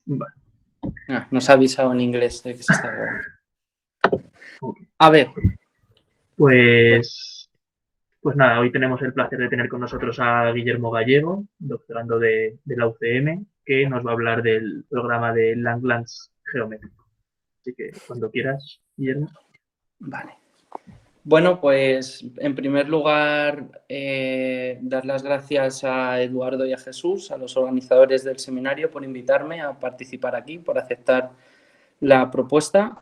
Vale. Nos ha avisado en inglés de que se está grabando. A ver. Pues nada, hoy tenemos el placer de tener con nosotros a Guillermo Gallego, doctorando de la UCM, que nos va a hablar del programa de Langlands geométrico. Así que cuando quieras, Guillermo. Vale. Bueno, pues en primer lugar, dar las gracias a Eduardo y a Jesús, a los organizadores del seminario, por invitarme a participar aquí, por aceptar la propuesta.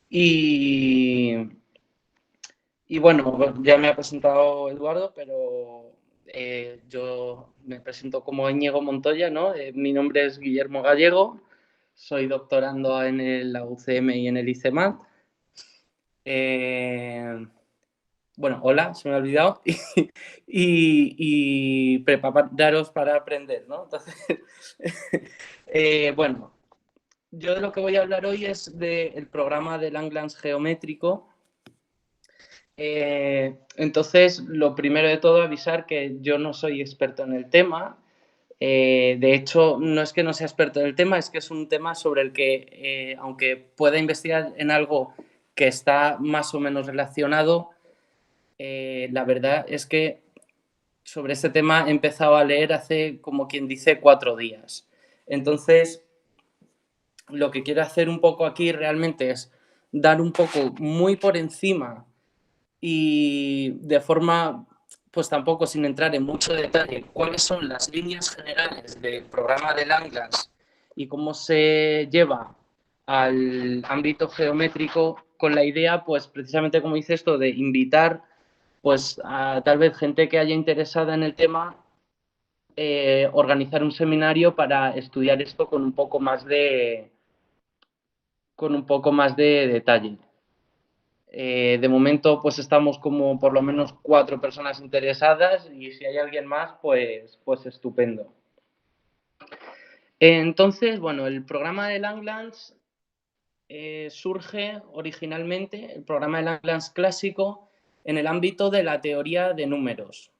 Y bueno, ya me ha presentado Eduardo, pero yo me presento como Íñigo Montoya, ¿no? Mi nombre es Guillermo Gallego, soy doctorando en la UCM y en el ICEMAT. Bueno, hola, se me ha olvidado. Y prepararos para aprender, ¿no? Entonces, bueno, yo de lo que voy a hablar hoy es del programa de Langlands geométrico. Entonces, lo primero de todo, avisar que yo no soy experto en el tema. De hecho, no es que no sea experto en el tema, es que es un tema sobre el que, aunque pueda investigar en algo que está más o menos relacionado, la verdad es que sobre este tema he empezado a leer hace, como quien dice, 4 días. Entonces, lo que quiero hacer un poco aquí realmente es dar un poco muy por encima y de forma, pues tampoco sin entrar en mucho detalle, cuáles son las líneas generales del programa de Langlands y cómo se lleva al ámbito geométrico, con la idea, pues precisamente como dice esto, de invitar pues a tal vez gente que haya interesada en el tema, organizar un seminario para estudiar esto con un poco más de detalle. De momento, pues estamos como por lo menos 4 personas interesadas y si hay alguien más, pues estupendo. Entonces, bueno, el programa de Langlands surge originalmente, el programa de Langlands clásico, en el ámbito de la teoría de números.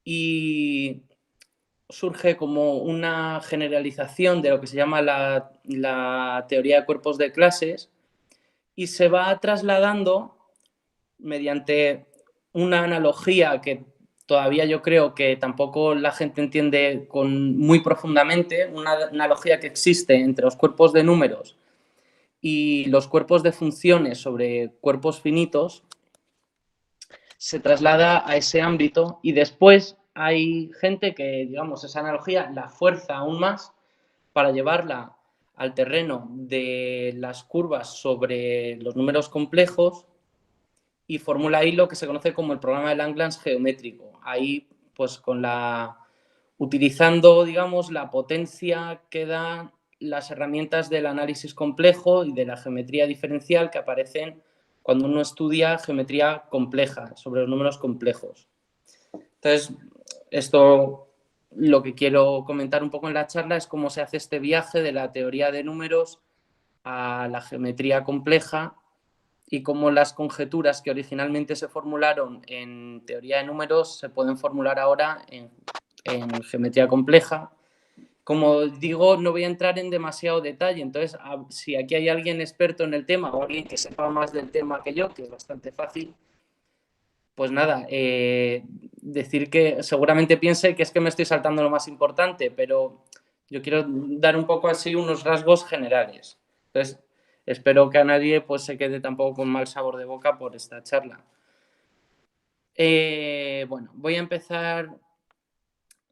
Y surge como una generalización de lo que se llama la teoría de cuerpos de clases y se va trasladando mediante una analogía que todavía yo creo que tampoco la gente entiende muy profundamente, una analogía que existe entre los cuerpos de números y los cuerpos de funciones sobre cuerpos finitos, se traslada a ese ámbito y después hay gente que, digamos, esa analogía la fuerza aún más para llevarla al terreno de las curvas sobre los números complejos y formula ahí lo que se conoce como el programa de Langlands geométrico. Ahí, pues utilizando, digamos, la potencia que dan las herramientas del análisis complejo y de la geometría diferencial que aparecen cuando uno estudia geometría compleja, sobre los números complejos. Entonces, esto lo que quiero comentar un poco en la charla es cómo se hace este viaje de la teoría de números a la geometría compleja y cómo las conjeturas que originalmente se formularon en teoría de números se pueden formular ahora en geometría compleja. Como digo, no voy a entrar en demasiado detalle, entonces si aquí hay alguien experto en el tema o alguien que sepa más del tema que yo, que es bastante fácil, pues nada, decir que seguramente piense que es que me estoy saltando lo más importante, pero yo quiero dar un poco así unos rasgos generales. Entonces, espero que a nadie pues, se quede tampoco con mal sabor de boca por esta charla. Bueno, voy a empezar.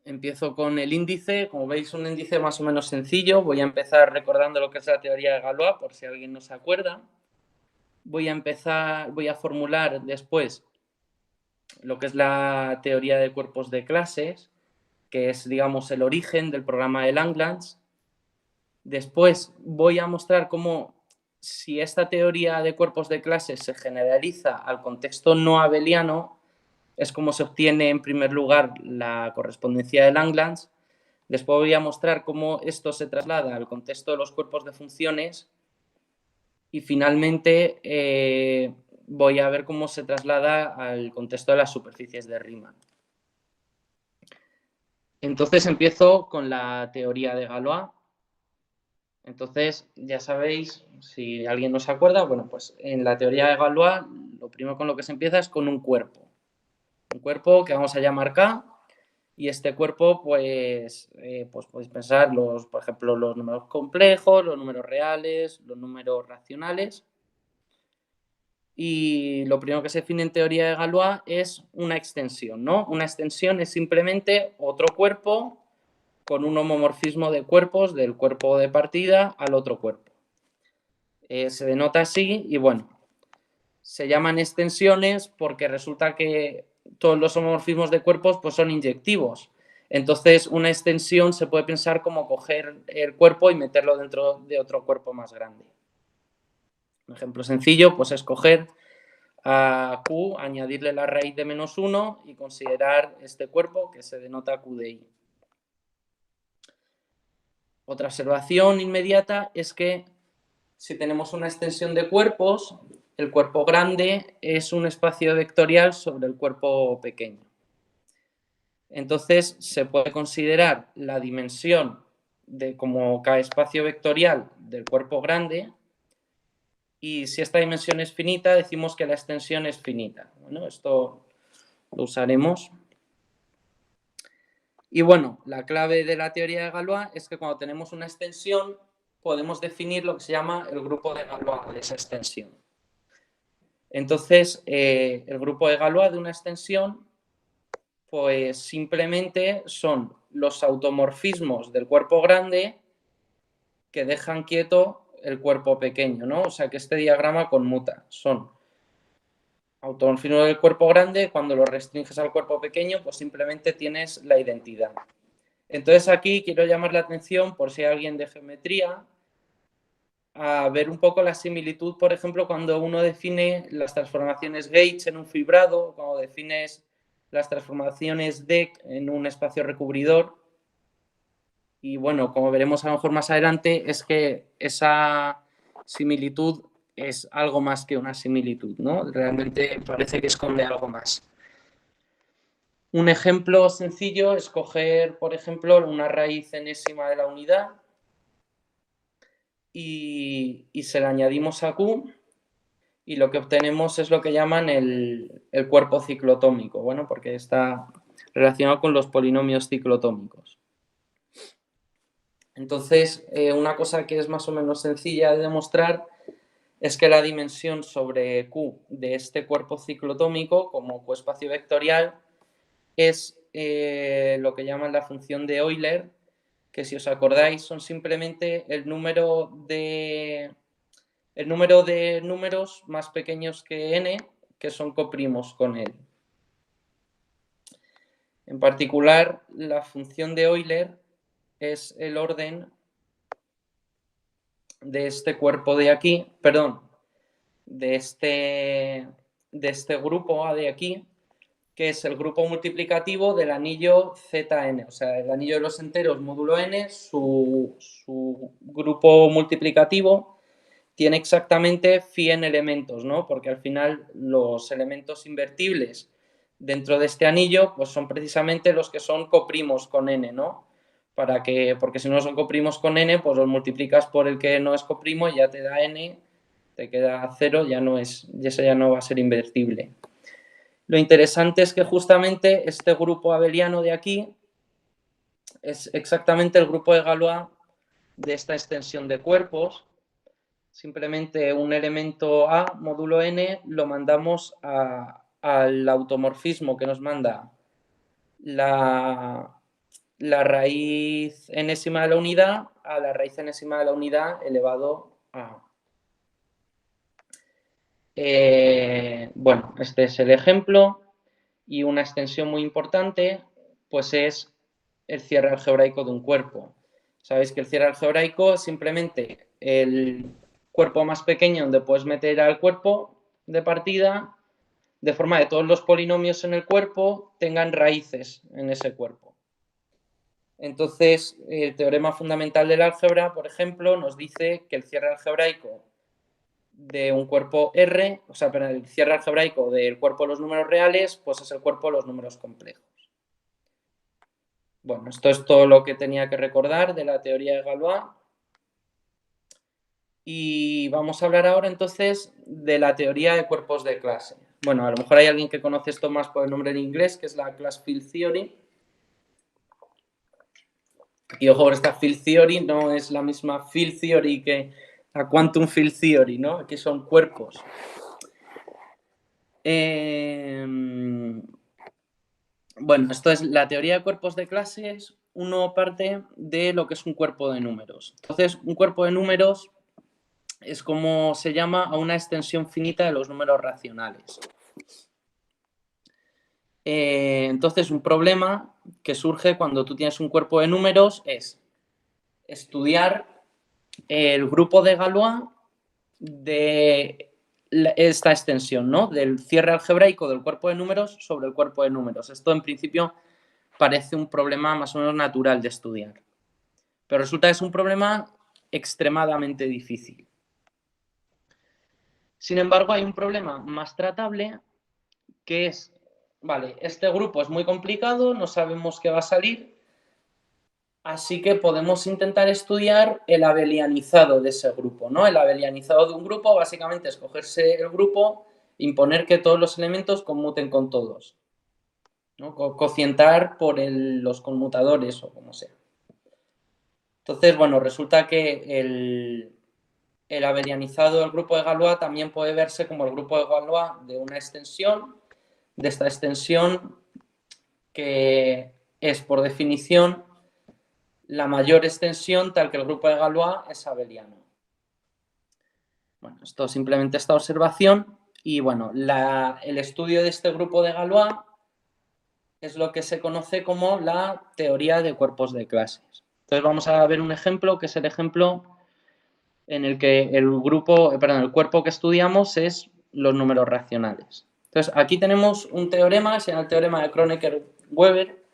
Empiezo con el índice. Como veis, un índice más o menos sencillo. Voy a empezar recordando lo que es la teoría de Galois, por si alguien no se acuerda. Voy a formular después lo que es la teoría de cuerpos de clases, que es, digamos, el origen del programa de Langlands. Después voy a mostrar cómo, si esta teoría de cuerpos de clases se generaliza al contexto no abeliano, es como se obtiene en primer lugar la correspondencia de Langlands. Después voy a mostrar cómo esto se traslada al contexto de los cuerpos de funciones y finalmente voy a ver cómo se traslada al contexto de las superficies de Riemann. Entonces empiezo con la teoría de Galois. Entonces, ya sabéis, si alguien no se acuerda, bueno, pues en la teoría de Galois, lo primero con lo que se empieza es con un cuerpo. Un cuerpo que vamos a llamar K, y este cuerpo, pues podéis pensar, por ejemplo, los números complejos, los números reales, los números racionales. Y lo primero que se define en teoría de Galois es una extensión, ¿no? Una extensión es simplemente otro cuerpo con un homomorfismo de cuerpos del cuerpo de partida al otro cuerpo. Se denota así y bueno, se llaman extensiones porque resulta que todos los homomorfismos de cuerpos pues, son inyectivos. Entonces, una extensión se puede pensar como coger el cuerpo y meterlo dentro de otro cuerpo más grande. Un ejemplo sencillo pues, es coger a Q, añadirle la raíz de -1 y considerar este cuerpo que se denota Q de I. Otra observación inmediata es que si tenemos una extensión de cuerpos, el cuerpo grande es un espacio vectorial sobre el cuerpo pequeño. Entonces se puede considerar la dimensión de como cada espacio vectorial del cuerpo grande y si esta dimensión es finita decimos que la extensión es finita. Bueno, esto lo usaremos. Y bueno, la clave de la teoría de Galois es que cuando tenemos una extensión podemos definir lo que se llama el grupo de Galois de esa extensión. Entonces, el grupo de Galois de una extensión pues simplemente son los automorfismos del cuerpo grande que dejan quieto el cuerpo pequeño, ¿no? O sea que este diagrama conmuta. Son automorfismos del cuerpo grande, cuando lo restringes al cuerpo pequeño, pues simplemente tienes la identidad. Entonces aquí quiero llamar la atención, por si hay alguien de geometría, a ver un poco la similitud, por ejemplo, cuando uno define las transformaciones gauge en un fibrado, cuando defines las transformaciones DEC en un espacio recubridor. Y bueno, como veremos a lo mejor más adelante, es que esa similitud es algo más que una similitud, ¿no? Realmente parece que esconde algo más. Un ejemplo sencillo es coger, por ejemplo, una raíz enésima de la unidad y se la añadimos a Q y lo que obtenemos es lo que llaman el cuerpo ciclotómico, bueno, porque está relacionado con los polinomios ciclotómicos. Entonces, una cosa que es más o menos sencilla de demostrar es que la dimensión sobre Q de este cuerpo ciclotómico como coespacio vectorial es lo que llaman la función de Euler, que si os acordáis son simplemente el número de números más pequeños que n que son coprimos con él. En particular, la función de Euler es el orden de este cuerpo de aquí, perdón, de este grupo A de aquí, que es el grupo multiplicativo del anillo Zn, o sea, el anillo de los enteros módulo n, su grupo multiplicativo tiene exactamente 100 elementos, ¿no? Porque al final los elementos invertibles dentro de este anillo pues son precisamente los que son coprimos con n, ¿no? Porque si no son coprimos con n, pues los multiplicas por el que no es coprimo y ya te da n, te queda 0, eso ya no va a ser invertible. Lo interesante es que justamente este grupo abeliano de aquí es exactamente el grupo de Galois de esta extensión de cuerpos. Simplemente un elemento A, módulo n, lo mandamos al automorfismo que nos manda la raíz enésima de la unidad a la raíz enésima de la unidad elevado a. Bueno, este es el ejemplo y una extensión muy importante pues es el cierre algebraico de un cuerpo. Sabéis que el cierre algebraico es simplemente el cuerpo más pequeño donde puedes meter al cuerpo de partida de forma que todos los polinomios en el cuerpo tengan raíces en ese cuerpo. Entonces, el teorema fundamental del álgebra, por ejemplo, nos dice que el cierre algebraico de un cuerpo R, o sea, pero el cierre algebraico del cuerpo de los números reales, pues es el cuerpo de los números complejos. Bueno, esto es todo lo que tenía que recordar de la teoría de Galois. Y vamos a hablar ahora entonces de la teoría de cuerpos de clase. Bueno, a lo mejor hay alguien que conoce esto más por el nombre en inglés, que es la Class Field Theory. Y ojo, esta Field Theory no es la misma Field Theory que la Quantum Field Theory, ¿no? Aquí son cuerpos. Bueno, esto es la teoría de cuerpos de clases. Uno parte de lo que es un cuerpo de números. Entonces, un cuerpo de números es como se llama a una extensión finita de los números racionales. Entonces, un problema que surge cuando tú tienes un cuerpo de números es estudiar el grupo de Galois de esta extensión, ¿no? Del cierre algebraico del cuerpo de números sobre el cuerpo de números. Esto, en principio, parece un problema más o menos natural de estudiar. Pero resulta que es un problema extremadamente difícil. Sin embargo, hay un problema más tratable que es, vale, este grupo es muy complicado, no sabemos qué va a salir, así que podemos intentar estudiar el abelianizado de ese grupo, ¿no? El abelianizado de un grupo básicamente es cogerse el grupo, imponer que todos los elementos conmuten con todos, ¿no? Cocientar por los conmutadores o como sea. Entonces, bueno, resulta que el abelianizado del grupo de Galois también puede verse como el grupo de Galois de una extensión, de esta extensión que es, por definición, la mayor extensión tal que el grupo de Galois es abeliano. Bueno, esto simplemente esta observación y, bueno, el estudio de este grupo de Galois es lo que se conoce como la teoría de cuerpos de clases. Entonces vamos a ver un ejemplo, que es el ejemplo en el que el cuerpo que estudiamos es los números racionales. Entonces, aquí tenemos un teorema, se llama el teorema de Kronecker-Weber,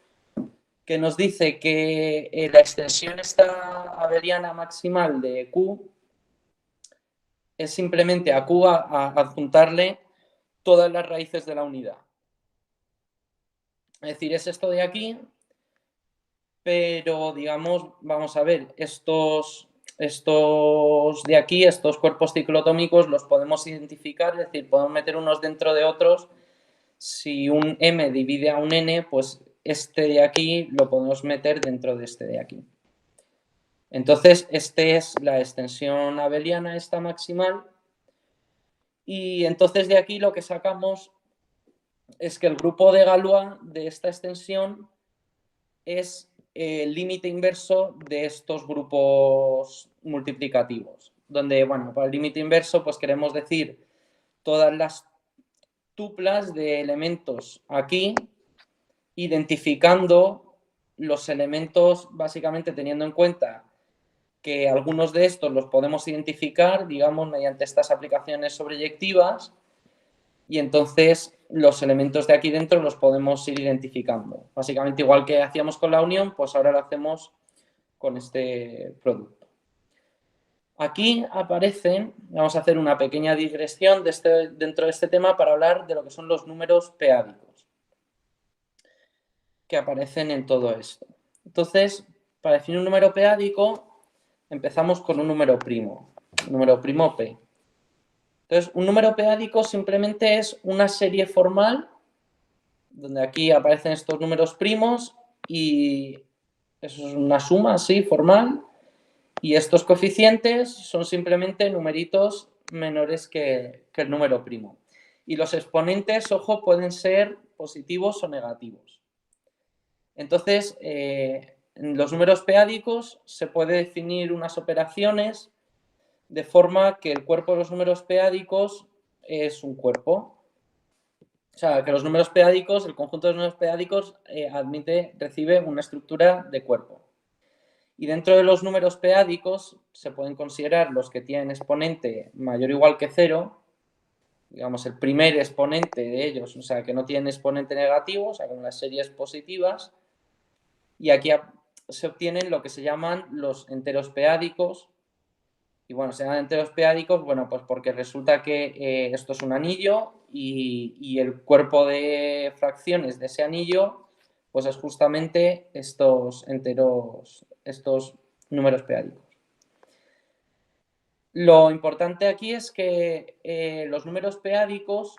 que nos dice que la extensión esta abeliana maximal de Q es simplemente a Q a adjuntarle todas las raíces de la unidad. Es decir, es esto de aquí, pero digamos, vamos a ver, estos de aquí, estos cuerpos ciclotómicos los podemos identificar, es decir, podemos meter unos dentro de otros. Si un m divide a un n, pues este de aquí lo podemos meter dentro de este de aquí. Entonces, esta es la extensión abeliana, esta maximal, y entonces de aquí lo que sacamos es que el grupo de Galois de esta extensión es el límite inverso de estos grupos multiplicativos, donde, bueno, para el límite inverso pues queremos decir todas las tuplas de elementos aquí, identificando los elementos básicamente teniendo en cuenta que algunos de estos los podemos identificar, digamos, mediante estas aplicaciones sobreyectivas, y entonces los elementos de aquí dentro los podemos ir identificando. Básicamente igual que hacíamos con la unión, pues ahora lo hacemos con este producto. Aquí aparecen, vamos a hacer una pequeña digresión dentro de este tema para hablar de lo que son los números p-ádicos que aparecen en todo esto. Entonces, para definir un número p-ádico, empezamos con un número primo p. Entonces, un número p-ádico simplemente es una serie formal, donde aquí aparecen estos números primos y eso es una suma así, formal, y estos coeficientes son simplemente numeritos menores que el número primo. Y los exponentes, ojo, pueden ser positivos o negativos. Entonces, en los números p-ádicos se puede definir unas operaciones de forma que el cuerpo de los números p-ádicos es un cuerpo. O sea, que los números p-ádicos, el conjunto de los números p-ádicos recibe una estructura de cuerpo. Y dentro de los números p-ádicos se pueden considerar los que tienen exponente mayor o igual que 0, digamos el primer exponente de ellos, o sea, que no tienen exponente negativo, o sea, como las series positivas, y aquí se obtienen lo que se llaman los enteros p-ádicos. Y bueno, se llaman enteros p-ádicos, bueno, pues porque resulta que esto es un anillo y el cuerpo de fracciones de ese anillo, pues es justamente estos números p-ádicos. Lo importante aquí es que los números p-ádicos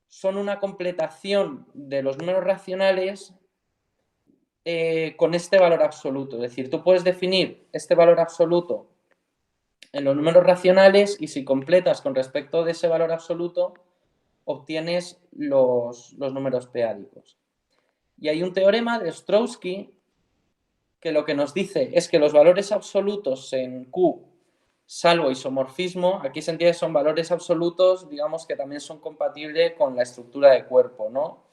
son una completación de los números racionales con este valor absoluto. Es decir, tú puedes definir este valor absoluto en los números racionales y si completas con respecto de ese valor absoluto, obtienes los números p-ádicos. Y hay un teorema de Ostrowski que lo que nos dice es que los valores absolutos en Q, salvo isomorfismo, aquí se entiende que son valores absolutos, digamos que también son compatibles con la estructura de cuerpo, ¿no?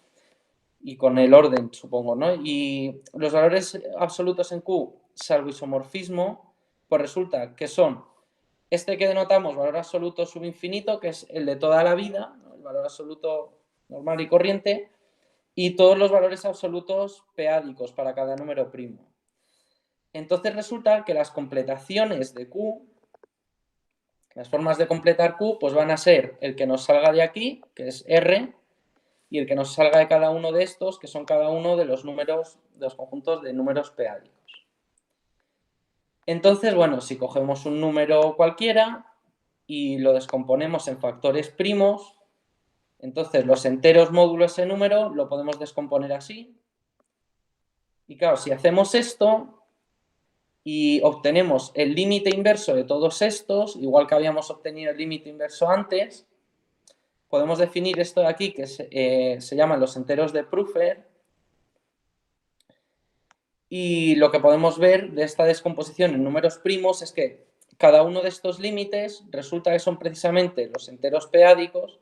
Y con el orden, supongo, ¿no? Y los valores absolutos en Q, salvo isomorfismo, pues resulta que son este que denotamos valor absoluto subinfinito, que es el de toda la vida, ¿no? El valor absoluto normal y corriente, y todos los valores absolutos p-ádicos para cada número primo. Entonces resulta que las completaciones de Q, las formas de completar Q, pues van a ser el que nos salga de aquí, que es R, y el que nos salga de cada uno de estos, que son cada uno de los números, de los conjuntos de números p-ádicos. Entonces, bueno, si cogemos un número cualquiera y lo descomponemos en factores primos, entonces los enteros módulo ese número lo podemos descomponer así. Y claro, si hacemos esto y obtenemos el límite inverso de todos estos, igual que habíamos obtenido el límite inverso antes, podemos definir esto de aquí que se llaman los enteros de Pfeffer. Y lo que podemos ver de esta descomposición en números primos es que cada uno de estos límites resulta que son precisamente los enteros p-ádicos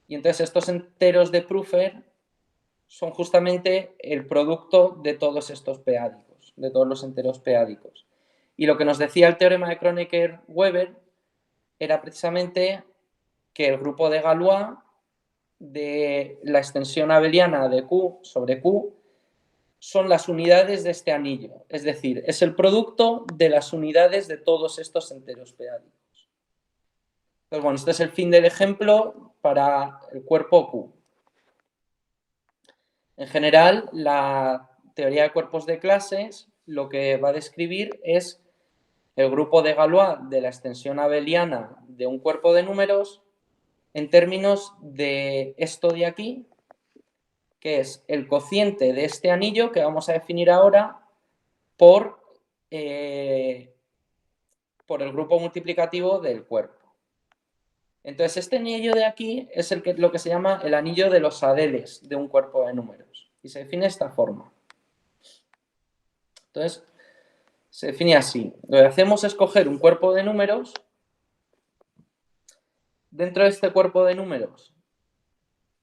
y entonces estos enteros de Pfeffer son justamente el producto de todos estos p-ádicos, de todos los enteros p-ádicos. Y lo que nos decía el teorema de Kronecker-Weber era precisamente que el grupo de Galois de la extensión abeliana de Q sobre Q son las unidades de este anillo, es decir, es el producto de las unidades de todos estos enteros p-ádicos. Pues bueno, este es el fin del ejemplo para el cuerpo Q. En general, la teoría de cuerpos de clases lo que va a describir es el grupo de Galois de la extensión abeliana de un cuerpo de números en términos de esto de aquí, que es el cociente de este anillo que vamos a definir ahora por el grupo multiplicativo del cuerpo. Entonces, este anillo de aquí es lo que se llama el anillo de los adeles de un cuerpo de números. Y se define de esta forma. Entonces, se define así. Lo que hacemos es coger un cuerpo de números. Dentro de este cuerpo de números,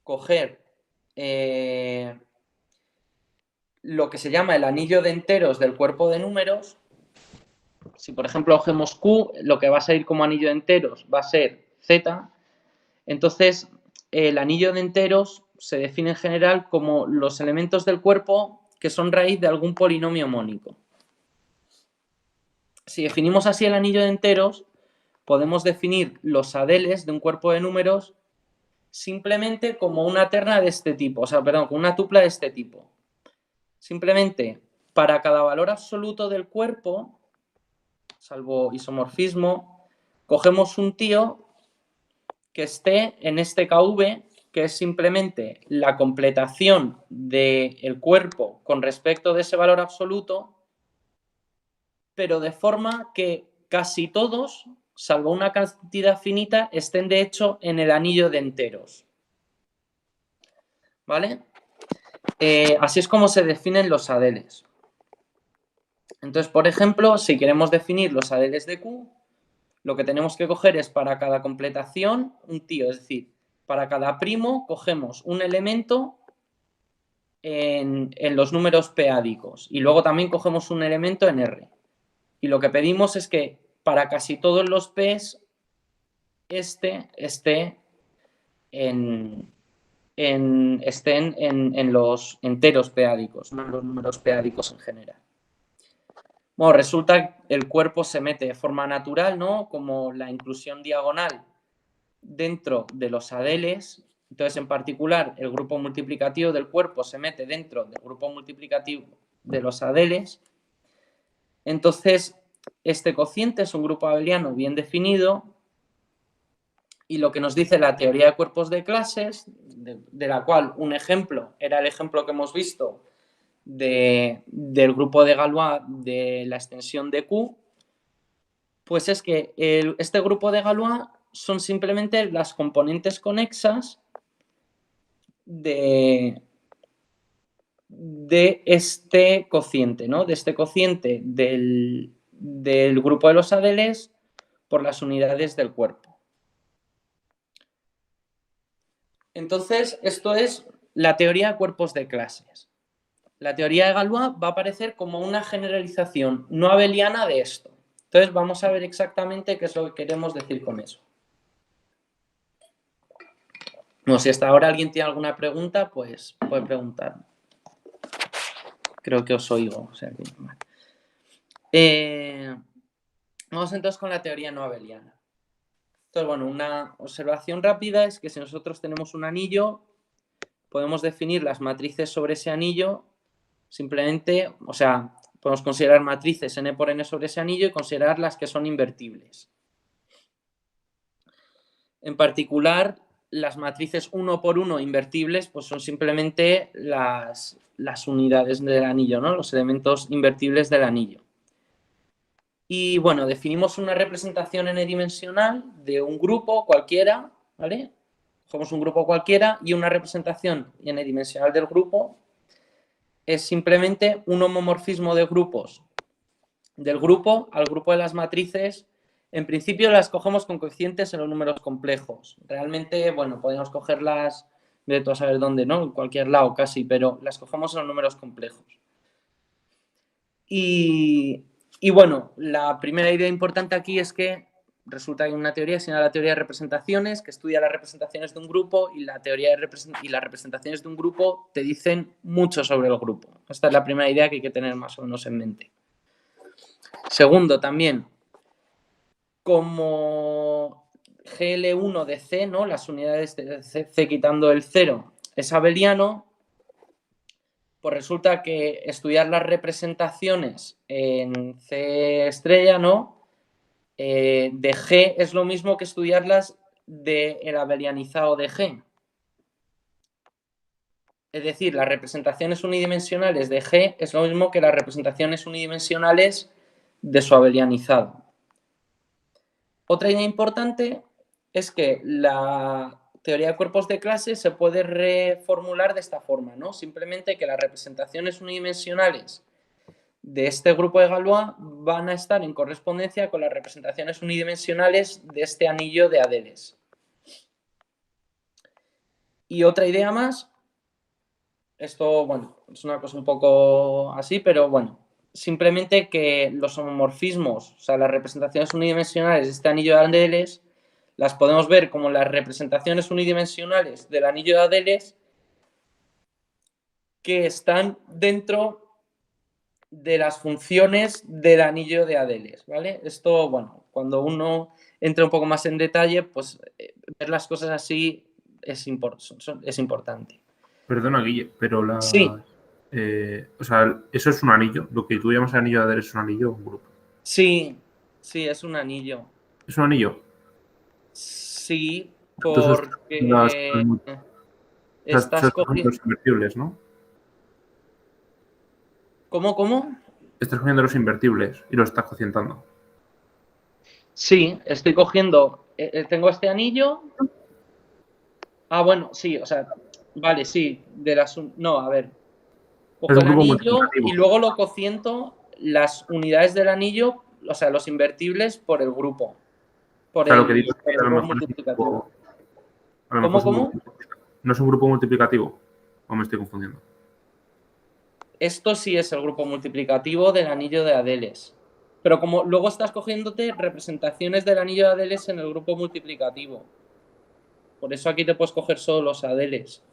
coger lo que se llama el anillo de enteros del cuerpo de números. Si, por ejemplo, cogemos Q, lo que va a salir como anillo de enteros va a ser Z. Entonces, el anillo de enteros se define en general como los elementos del cuerpo que son raíz de algún polinomio mónico. Si definimos así el anillo de enteros, podemos definir los adeles de un cuerpo de números simplemente como una terna de este tipo, o sea, perdón, como una tupla de este tipo. Simplemente, para cada valor absoluto del cuerpo, salvo isomorfismo, cogemos un tío que esté en este KV, que es simplemente la completación del cuerpo con respecto de ese valor absoluto, pero de forma que casi todos, salvo una cantidad finita, estén de hecho en el anillo de enteros. ¿Vale? Así es como se definen los adeles. Entonces, por ejemplo, si queremos definir los adeles de Q, lo que tenemos que coger es para cada completación un tío, es decir, para cada primo cogemos un elemento en los números p-ádicos y luego también cogemos un elemento en R. Y lo que pedimos es que para casi todos los p's este esté estén en los enteros p-ádicos, no en los números p-ádicos en general. Bueno, resulta que el cuerpo se mete de forma natural, ¿no? Como la inclusión diagonal dentro de los adeles. Entonces, en particular, el grupo multiplicativo del cuerpo se mete dentro del grupo multiplicativo de los adeles. Entonces, este cociente es un grupo abeliano bien definido y lo que nos dice la teoría de cuerpos de clases, de la cual un ejemplo era el ejemplo que hemos visto del grupo de Galois de la extensión de Q, pues es que este grupo de Galois son simplemente las componentes conexas de este cociente, ¿no? De este cociente del grupo de los adeles por las unidades del cuerpo. Entonces, esto es la teoría de cuerpos de clases. La teoría de Galois va a aparecer como una generalización no abeliana de esto. Entonces, vamos a ver exactamente qué es lo que queremos decir con eso. Bueno, si hasta ahora alguien tiene alguna pregunta, pues puede preguntar. Creo que os oigo. O sea que... Vamos entonces con la teoría no abeliana. Entonces, bueno, una observación rápida es que si nosotros tenemos un anillo, podemos definir las matrices sobre ese anillo simplemente, o sea, podemos considerar matrices n por n sobre ese anillo y considerar las que son invertibles. En particular, las matrices 1 por 1 invertibles pues son simplemente las unidades del anillo, ¿no? Los elementos invertibles del anillo. Y bueno, definimos una representación n-dimensional de un grupo cualquiera, ¿vale? Cogemos un grupo cualquiera y una representación n-dimensional del grupo es simplemente un homomorfismo de grupos del grupo al grupo de las matrices. En principio las cogemos con coeficientes en los números complejos. Realmente, bueno, podemos cogerlas de todo a saber dónde, ¿no? En cualquier lado casi, pero las cogemos en los números complejos. Y bueno, la primera idea importante aquí es que resulta que hay una teoría que se llama la teoría de representaciones, que estudia las representaciones de un grupo y la teoría de y las representaciones de un grupo te dicen mucho sobre el grupo. Esta es la primera idea que hay que tener más o menos en mente. Segundo, también, como GL1 de C, ¿no? Las unidades de C quitando el 0 es abeliano, pues resulta que estudiar las representaciones en C estrella, ¿no? De G es lo mismo que estudiarlas del abelianizado de G. Es decir, las representaciones unidimensionales de G es lo mismo que las representaciones unidimensionales de su abelianizado. Otra idea importante es que la teoría de cuerpos de clase se puede reformular de esta forma, ¿no? Simplemente que las representaciones unidimensionales de este grupo de Galois van a estar en correspondencia con las representaciones unidimensionales de este anillo de adeles. Y otra idea más, esto, bueno, es una cosa un poco así, pero bueno, simplemente que los homomorfismos, o sea, las representaciones unidimensionales de este anillo de adeles, las podemos ver como las representaciones unidimensionales del anillo de adeles que están dentro de las funciones del anillo de adeles, ¿vale? Esto, bueno, cuando uno entra un poco más en detalle, pues ver las cosas así es importante. Perdona, Guille, pero Sí. O sea, eso es un anillo. Lo que tú llamas anillo de adeles es un anillo o un grupo. Sí, sí, es un anillo. ¿Es un anillo? Sí, Entonces, porque estás cogiendo los invertibles, ¿no? ¿Cómo? Estás cogiendo los invertibles y los estás cocientando. Sí, estoy cogiendo, tengo este anillo. Ah, bueno, sí, o sea, vale, sí, no, a ver. Cojo el anillo y luego lo cociento las unidades del anillo, o sea, los invertibles por el grupo. Por el grupo multiplicativo. ¿Cómo? ¿No es un grupo multiplicativo? ¿O me estoy confundiendo? Esto sí es el grupo multiplicativo del anillo de adeles. Pero como luego estás cogiéndote representaciones del anillo de adeles en el grupo multiplicativo. Por eso aquí te puedes coger solo los adeles.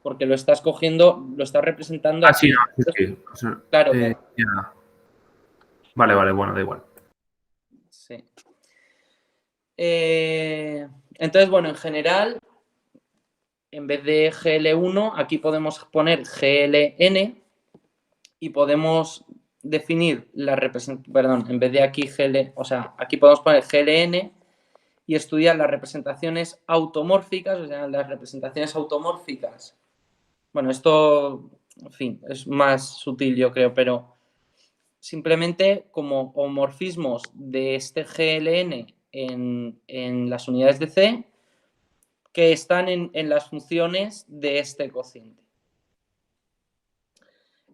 Porque lo estás cogiendo, lo estás representando así. Sí. Claro. Vale, bueno, da igual. Sí. Entonces, bueno, en general, en vez de GL1, aquí podemos poner GLN y podemos definir la representación, perdón, en vez de aquí o sea, aquí podemos poner GLN y estudiar las representaciones automórficas, o sea, las representaciones automórficas. Bueno, esto, en fin, es más sutil, yo creo, pero simplemente como homorfismos de este GLN en las unidades de C que están en las funciones de este cociente.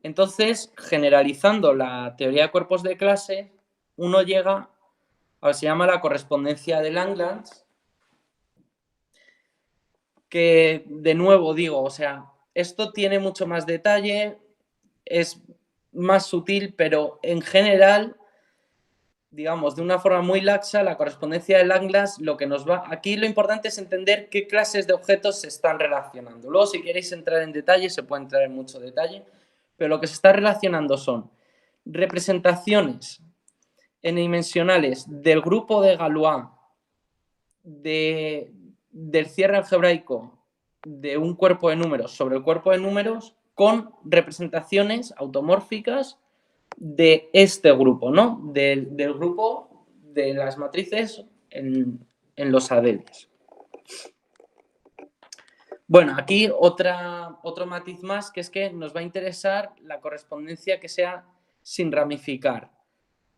Entonces, generalizando la teoría de cuerpos de clase, uno llega a lo que se llama la correspondencia de Langlands, que de nuevo digo, o sea, esto tiene mucho más detalle, es más sutil, pero en general, digamos, de una forma muy laxa, la correspondencia de Langlands, lo que nos va... Aquí lo importante es entender qué clases de objetos se están relacionando. Luego, si queréis entrar en detalle, se puede entrar en mucho detalle, pero lo que se está relacionando son representaciones n-dimensionales del grupo de Galois del cierre algebraico de un cuerpo de números sobre el cuerpo de números con representaciones automórficas de este grupo, ¿no? Del grupo de las matrices en los adeles. Bueno, aquí otro matiz más, que es que nos va a interesar la correspondencia que sea sin ramificar.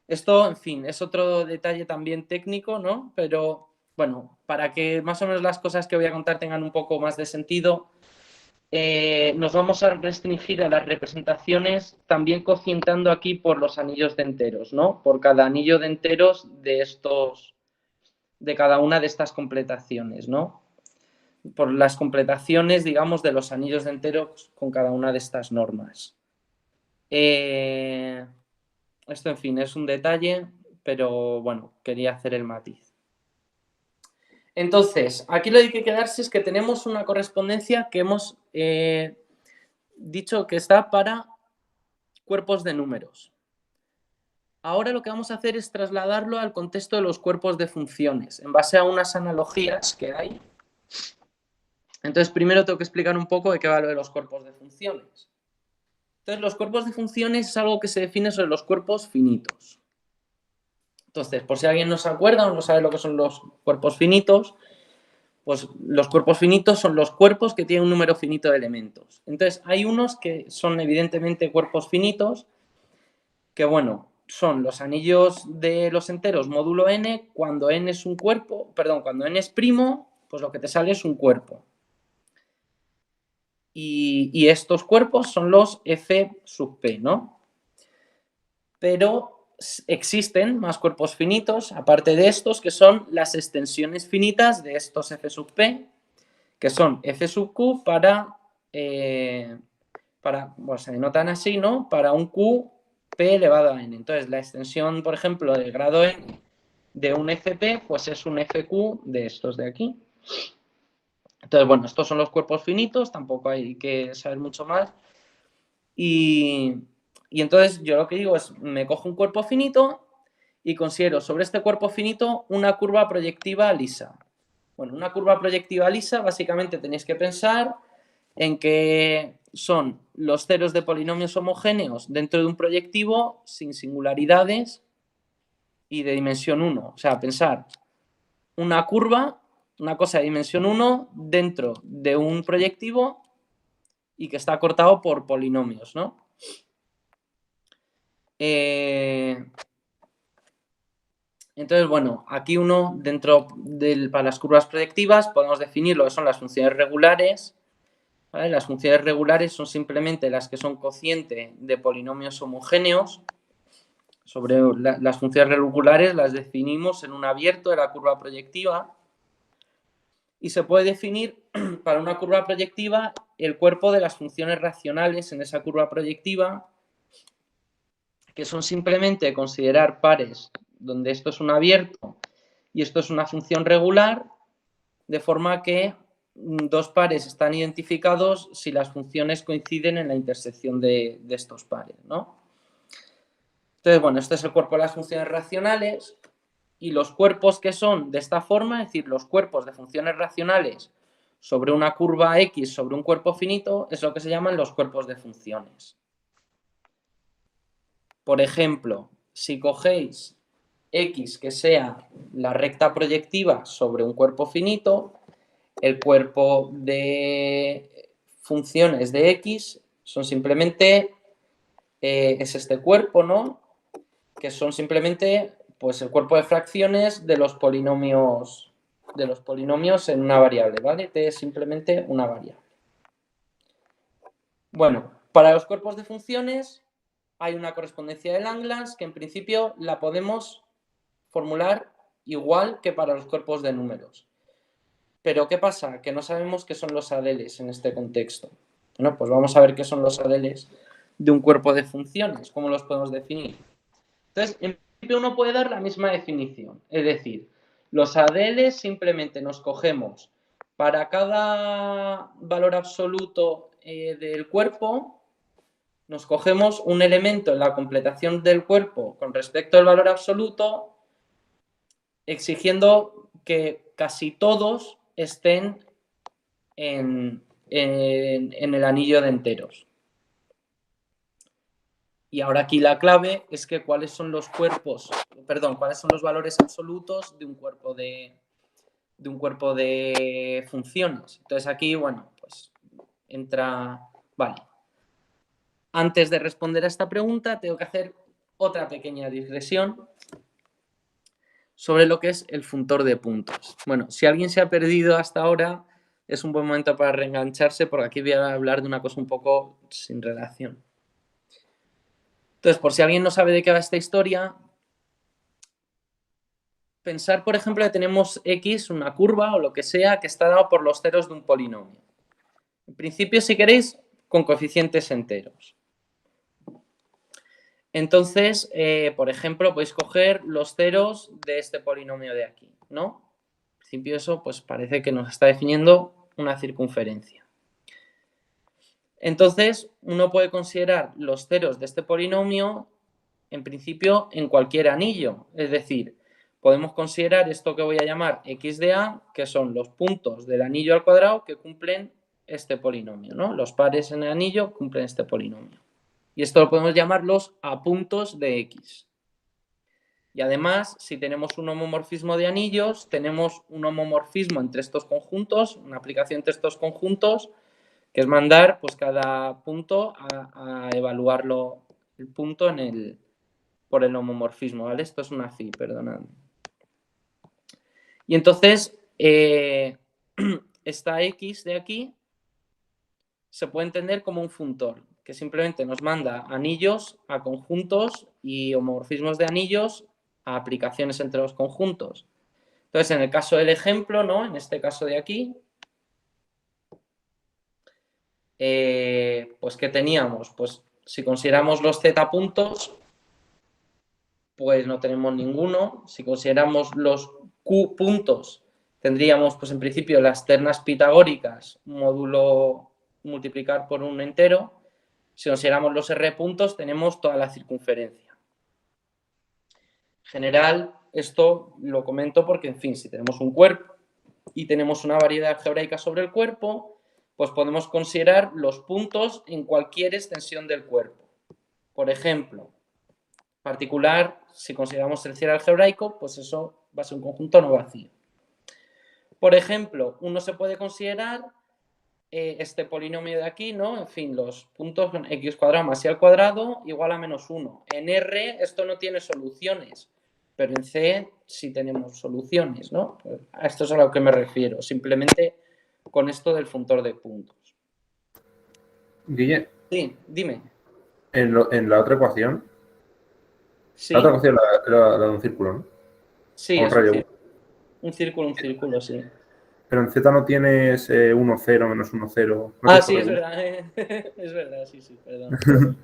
Esto, en fin, es otro detalle también técnico, ¿no? Pero, bueno, para que más o menos las cosas que voy a contar tengan un poco más de sentido, nos vamos a restringir a las representaciones también cocientando aquí por los anillos de enteros, ¿no? Por cada anillo de enteros de cada una de estas completaciones, ¿no? Por las completaciones, digamos, de los anillos de enteros con cada una de estas normas. Esto, en fin, es un detalle, pero bueno, quería hacer el matiz. Entonces, aquí lo que hay que quedarse es que tenemos una correspondencia que hemos dicho que está para cuerpos de números. Ahora lo que vamos a hacer es trasladarlo al contexto de los cuerpos de funciones, en base a unas analogías que hay. Entonces, primero tengo que explicar un poco de qué va lo de los cuerpos de funciones. Entonces, los cuerpos de funciones es algo que se define sobre los cuerpos finitos. Entonces, por si alguien no se acuerda o no sabe lo que son los cuerpos finitos, pues los cuerpos finitos son los cuerpos que tienen un número finito de elementos. Entonces, hay unos que son evidentemente cuerpos finitos, que bueno, son los anillos de los enteros módulo n, cuando n es un cuerpo, perdón, cuando n es primo, pues lo que te sale es un cuerpo. Y estos cuerpos son los F sub P, ¿no? Pero existen más cuerpos finitos, aparte de estos, que son las extensiones finitas de estos F sub P, que son F sub Q bueno, se denotan así, ¿no? Para un Q P elevado a N. Entonces, la extensión, por ejemplo, del grado N de un FP, pues es un FQ de estos de aquí. Entonces, bueno, estos son los cuerpos finitos, tampoco hay que saber mucho más. Y entonces yo lo que digo es, me cojo un cuerpo finito y considero sobre este cuerpo finito una curva proyectiva lisa. Bueno, una curva proyectiva lisa, básicamente tenéis que pensar en que son los ceros de polinomios homogéneos dentro de un proyectivo sin singularidades y de dimensión 1. O sea, pensar una curva, una cosa de dimensión 1 dentro de un proyectivo y que está cortado por polinomios, ¿no? Entonces, bueno, aquí uno, para las curvas proyectivas, podemos definir lo que son las funciones regulares. ¿Vale? Las funciones regulares son simplemente las que son cociente de polinomios homogéneos. Sobre las funciones regulares las definimos en un abierto de la curva proyectiva. Y se puede definir para una curva proyectiva el cuerpo de las funciones racionales en esa curva proyectiva, que son simplemente considerar pares donde esto es un abierto y esto es una función regular, de forma que dos pares están identificados si las funciones coinciden en la intersección de estos pares, ¿no? Entonces, bueno, este es el cuerpo de las funciones racionales y los cuerpos que son de esta forma, es decir, los cuerpos de funciones racionales sobre una curva X sobre un cuerpo finito, es lo que se llaman los cuerpos de funciones. Por ejemplo, si cogéis X que sea la recta proyectiva sobre un cuerpo finito, el cuerpo de funciones de X son simplemente, es este cuerpo, ¿no? Que son simplemente, pues, el cuerpo de fracciones de los polinomios en una variable, ¿vale? T es simplemente una variable. Bueno, para los cuerpos de funciones hay una correspondencia de Langlands que en principio la podemos formular igual que para los cuerpos de números. Pero ¿qué pasa? Que no sabemos qué son los adeles en este contexto. Bueno, pues vamos a ver qué son los adeles de un cuerpo de funciones, cómo los podemos definir. Entonces, en principio uno puede dar la misma definición, es decir, los adeles simplemente nos cogemos para cada valor absoluto del cuerpo, nos cogemos un elemento en la completación del cuerpo con respecto al valor absoluto, exigiendo que casi todos estén en el anillo de enteros. Y ahora aquí la clave es que cuáles son los valores absolutos de un cuerpo de funciones. Entonces aquí, bueno, pues entra, vale. Antes de responder a esta pregunta, tengo que hacer otra pequeña digresión sobre lo que es el funtor de puntos. Bueno, si alguien se ha perdido hasta ahora, es un buen momento para reengancharse, porque aquí voy a hablar de una cosa un poco sin relación. Entonces, por si alguien no sabe de qué va esta historia, pensar, por ejemplo, que tenemos X, una curva o lo que sea, que está dado por los ceros de un polinomio. En principio, si queréis, con coeficientes enteros. Entonces, por ejemplo, podéis coger los ceros de este polinomio de aquí, ¿no? En principio eso pues parece que nos está definiendo una circunferencia. Entonces, uno puede considerar los ceros de este polinomio, en principio, en cualquier anillo. Es decir, podemos considerar esto que voy a llamar x de a, que son los puntos del anillo al cuadrado que cumplen este polinomio, ¿no? Los pares en el anillo cumplen este polinomio. Y esto lo podemos llamar los apuntos de X. Y además, si tenemos un homomorfismo de anillos, tenemos un homomorfismo entre estos conjuntos, una aplicación entre estos conjuntos, que es mandar pues, cada punto a evaluarlo, el punto por el homomorfismo, ¿vale? Esto es una phi, perdonadme. Y entonces, esta X de aquí se puede entender como un funtor, que simplemente nos manda anillos a conjuntos y homomorfismos de anillos a aplicaciones entre los conjuntos. Entonces, en el caso del ejemplo, ¿no? En este caso de aquí, pues ¿qué teníamos? Pues si consideramos los z puntos, pues no tenemos ninguno. Si consideramos los q puntos, tendríamos, pues en principio, las ternas pitagóricas, módulo multiplicar por un entero. Si consideramos los r puntos, tenemos toda la circunferencia. En general, esto lo comento porque, en fin, si tenemos un cuerpo y tenemos una variedad algebraica sobre el cuerpo, pues podemos considerar los puntos en cualquier extensión del cuerpo. Por ejemplo, en particular, si consideramos el cierre algebraico, pues eso va a ser un conjunto no vacío. Por ejemplo, uno se puede considerar este polinomio de aquí, ¿no? En fin, los puntos con x cuadrado más y al cuadrado igual a menos 1. En R esto no tiene soluciones, pero en C sí tenemos soluciones, ¿no? Pues a esto es a lo que me refiero, simplemente con esto del funtor de puntos. Guille, Sí, dime. en la otra ecuación, Sí, la otra ecuación la de un círculo, ¿no? sí, Un es radio. un círculo, sí. Pero en Z no tienes 1, 0, menos 1, 0. ¿No Ah, tienes sí, es regula? verdad. Es verdad, sí, perdón.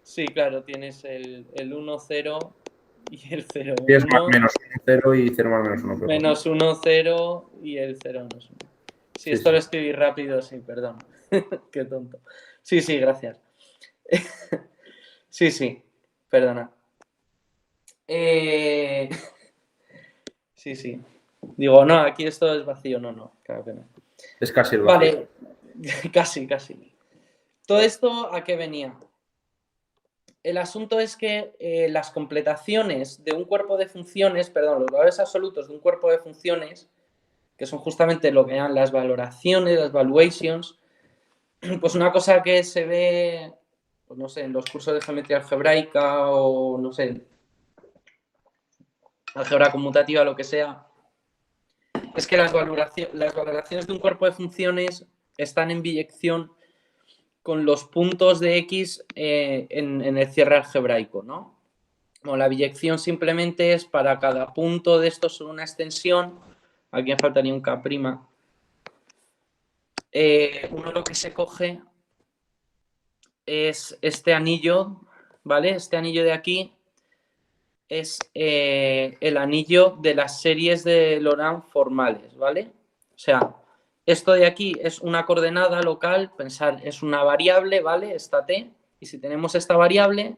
Sí, claro, tienes el 1, 0 y el 0, Tienes 1. menos 1, 0 y 0 más menos 1. Pero Menos 1, 0 y el 0 menos 1. Sí, esto lo escribí rápido, sí, perdón. Qué tonto. Sí, gracias. Sí, perdona. Sí. Digo, no, aquí esto es vacío. No, claro que no. es casi el vacío. Vale, casi. ¿Todo esto a qué venía? el asunto es que las completaciones de un cuerpo de funciones, perdón, los valores absolutos de un cuerpo de funciones, que son justamente lo que llaman las valoraciones, las valuations, pues una cosa que se ve, pues no sé, en los cursos de geometría algebraica o, no sé, álgebra conmutativa, lo que sea, es que las valoraciones de un cuerpo de funciones están en biyección con los puntos de X en el cierre algebraico, ¿no? Bueno, la biyección simplemente es para cada punto de estos sobre una extensión. Aquí me faltaría un K'. Uno lo que se coge es este anillo, ¿vale? Este anillo de aquí es el anillo de las series de Laurent formales, ¿vale? O sea, esto de aquí es una coordenada local, pensar, es una variable, ¿vale? Esta t, y si tenemos esta variable,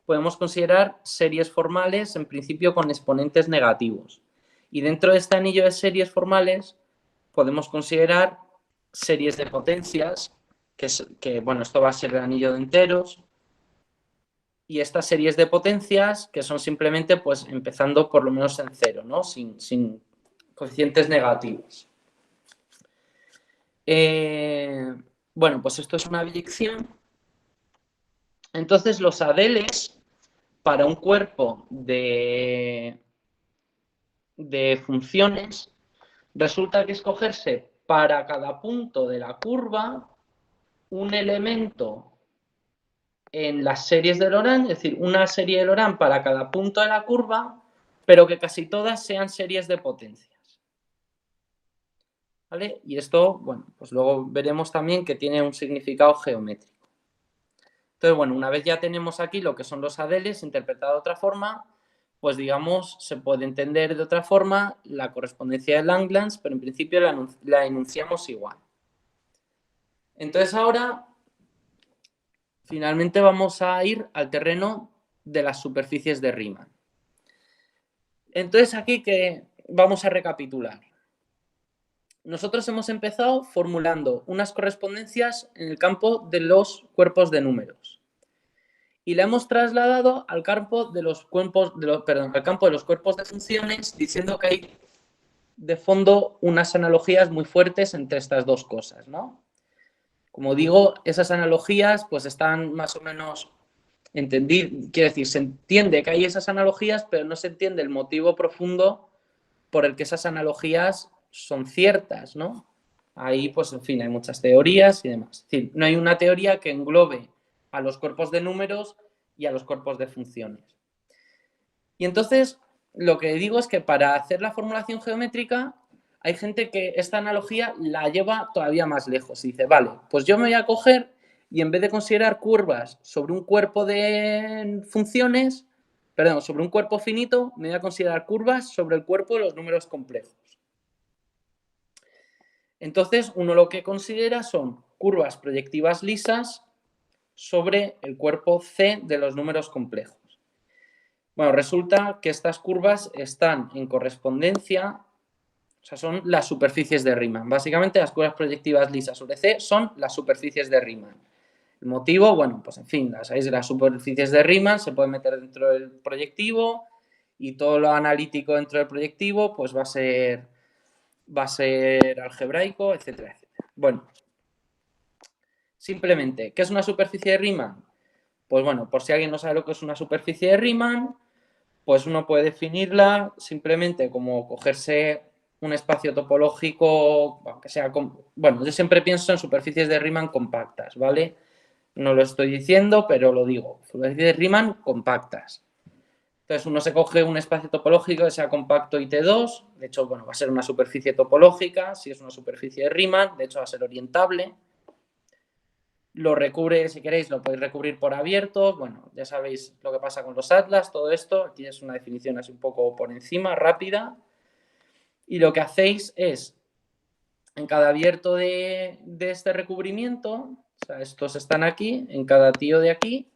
podemos considerar series formales, en principio con exponentes negativos. Y dentro de este anillo de series formales, podemos considerar series de potencias, bueno, esto va a ser el anillo de enteros, y estas series de potencias que son simplemente pues empezando por lo menos en cero, ¿no? Sin coeficientes negativos. Bueno, pues esto es una biyección. Entonces los adeles para un cuerpo de funciones resulta que escogerse para cada punto de la curva un elemento en las series de Laurent, es decir, una serie de Laurent para cada punto de la curva, pero que casi todas sean series de potencias. ¿Vale? Y esto, bueno, pues luego veremos también que tiene un significado geométrico. Entonces, bueno, una vez ya tenemos aquí lo que son los adeles, interpretado de otra forma, pues digamos, se puede entender de otra forma la correspondencia de Langlands, pero en principio la enunciamos igual. Entonces ahora finalmente vamos a ir al terreno de las superficies de Riemann. Entonces aquí que vamos a recapitular. Nosotros hemos empezado formulando unas correspondencias en el campo de los cuerpos de números y la hemos trasladado al campo de los cuerpos de funciones, diciendo que hay de fondo unas analogías muy fuertes entre estas dos cosas, ¿no? Como digo, esas analogías pues están más o menos entendidas, quiere decir, se entiende que hay esas analogías, pero no se entiende el motivo profundo por el que esas analogías son ciertas, ¿no? Ahí, pues, en fin, hay muchas teorías y demás. Es decir, no hay una teoría que englobe a los cuerpos de números y a los cuerpos de funciones. Y entonces, lo que digo es que para hacer la formulación geométrica hay gente que esta analogía la lleva todavía más lejos y dice, vale, pues yo me voy a coger y en vez de considerar curvas sobre un cuerpo de funciones, perdón, sobre un cuerpo finito, me voy a considerar curvas sobre el cuerpo de los números complejos. Entonces, uno lo que considera son curvas proyectivas lisas sobre el cuerpo C de los números complejos. Bueno, resulta que estas curvas están en correspondencia, o sea, son las superficies de Riemann. Básicamente, las curvas proyectivas lisas sobre C son las superficies de Riemann. El motivo, bueno, pues en fin, sabéis, las superficies de Riemann se pueden meter dentro del proyectivo y todo lo analítico dentro del proyectivo pues va a ser algebraico, etcétera, etcétera. Bueno, simplemente, ¿qué es una superficie de Riemann? Pues bueno, por si alguien no sabe lo que es una superficie de Riemann, pues uno puede definirla simplemente como cogerse un espacio topológico, aunque sea, bueno, yo siempre pienso en superficies de Riemann compactas, ¿vale? No lo estoy diciendo, pero lo digo, superficies de Riemann compactas. Entonces uno se coge un espacio topológico que sea compacto IT2, de hecho, bueno, va a ser una superficie topológica, si es una superficie de Riemann, de hecho va a ser orientable. Lo recubre, si queréis, lo podéis recubrir por abiertos, bueno, ya sabéis lo que pasa con los atlas, todo esto, aquí es una definición así un poco por encima, rápida, y lo que hacéis es, en cada abierto de este recubrimiento, o sea, estos están aquí, en cada tío de aquí,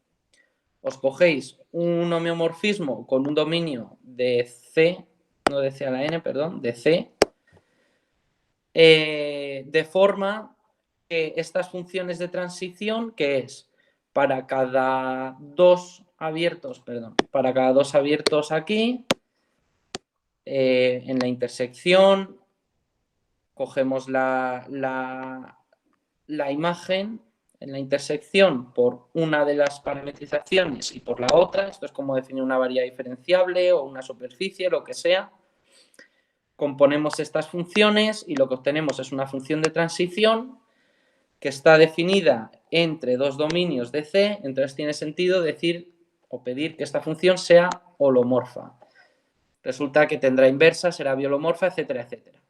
os cogéis un homeomorfismo con un dominio de C, no de C a la N, perdón, de C, de forma que estas funciones de transición, que es para cada dos abiertos, perdón, para cada 2 abiertos aquí, en la intersección, cogemos la imagen en la intersección por una de las parametrizaciones y por la otra. Esto es como definir una variable diferenciable o una superficie, lo que sea. Componemos estas funciones y lo que obtenemos es una función de transición que está definida entre 2 dominios de C. Entonces tiene sentido decir o pedir que esta función sea holomorfa. Resulta que tendrá inversa, será biolomorfa, etcétera, etcétera.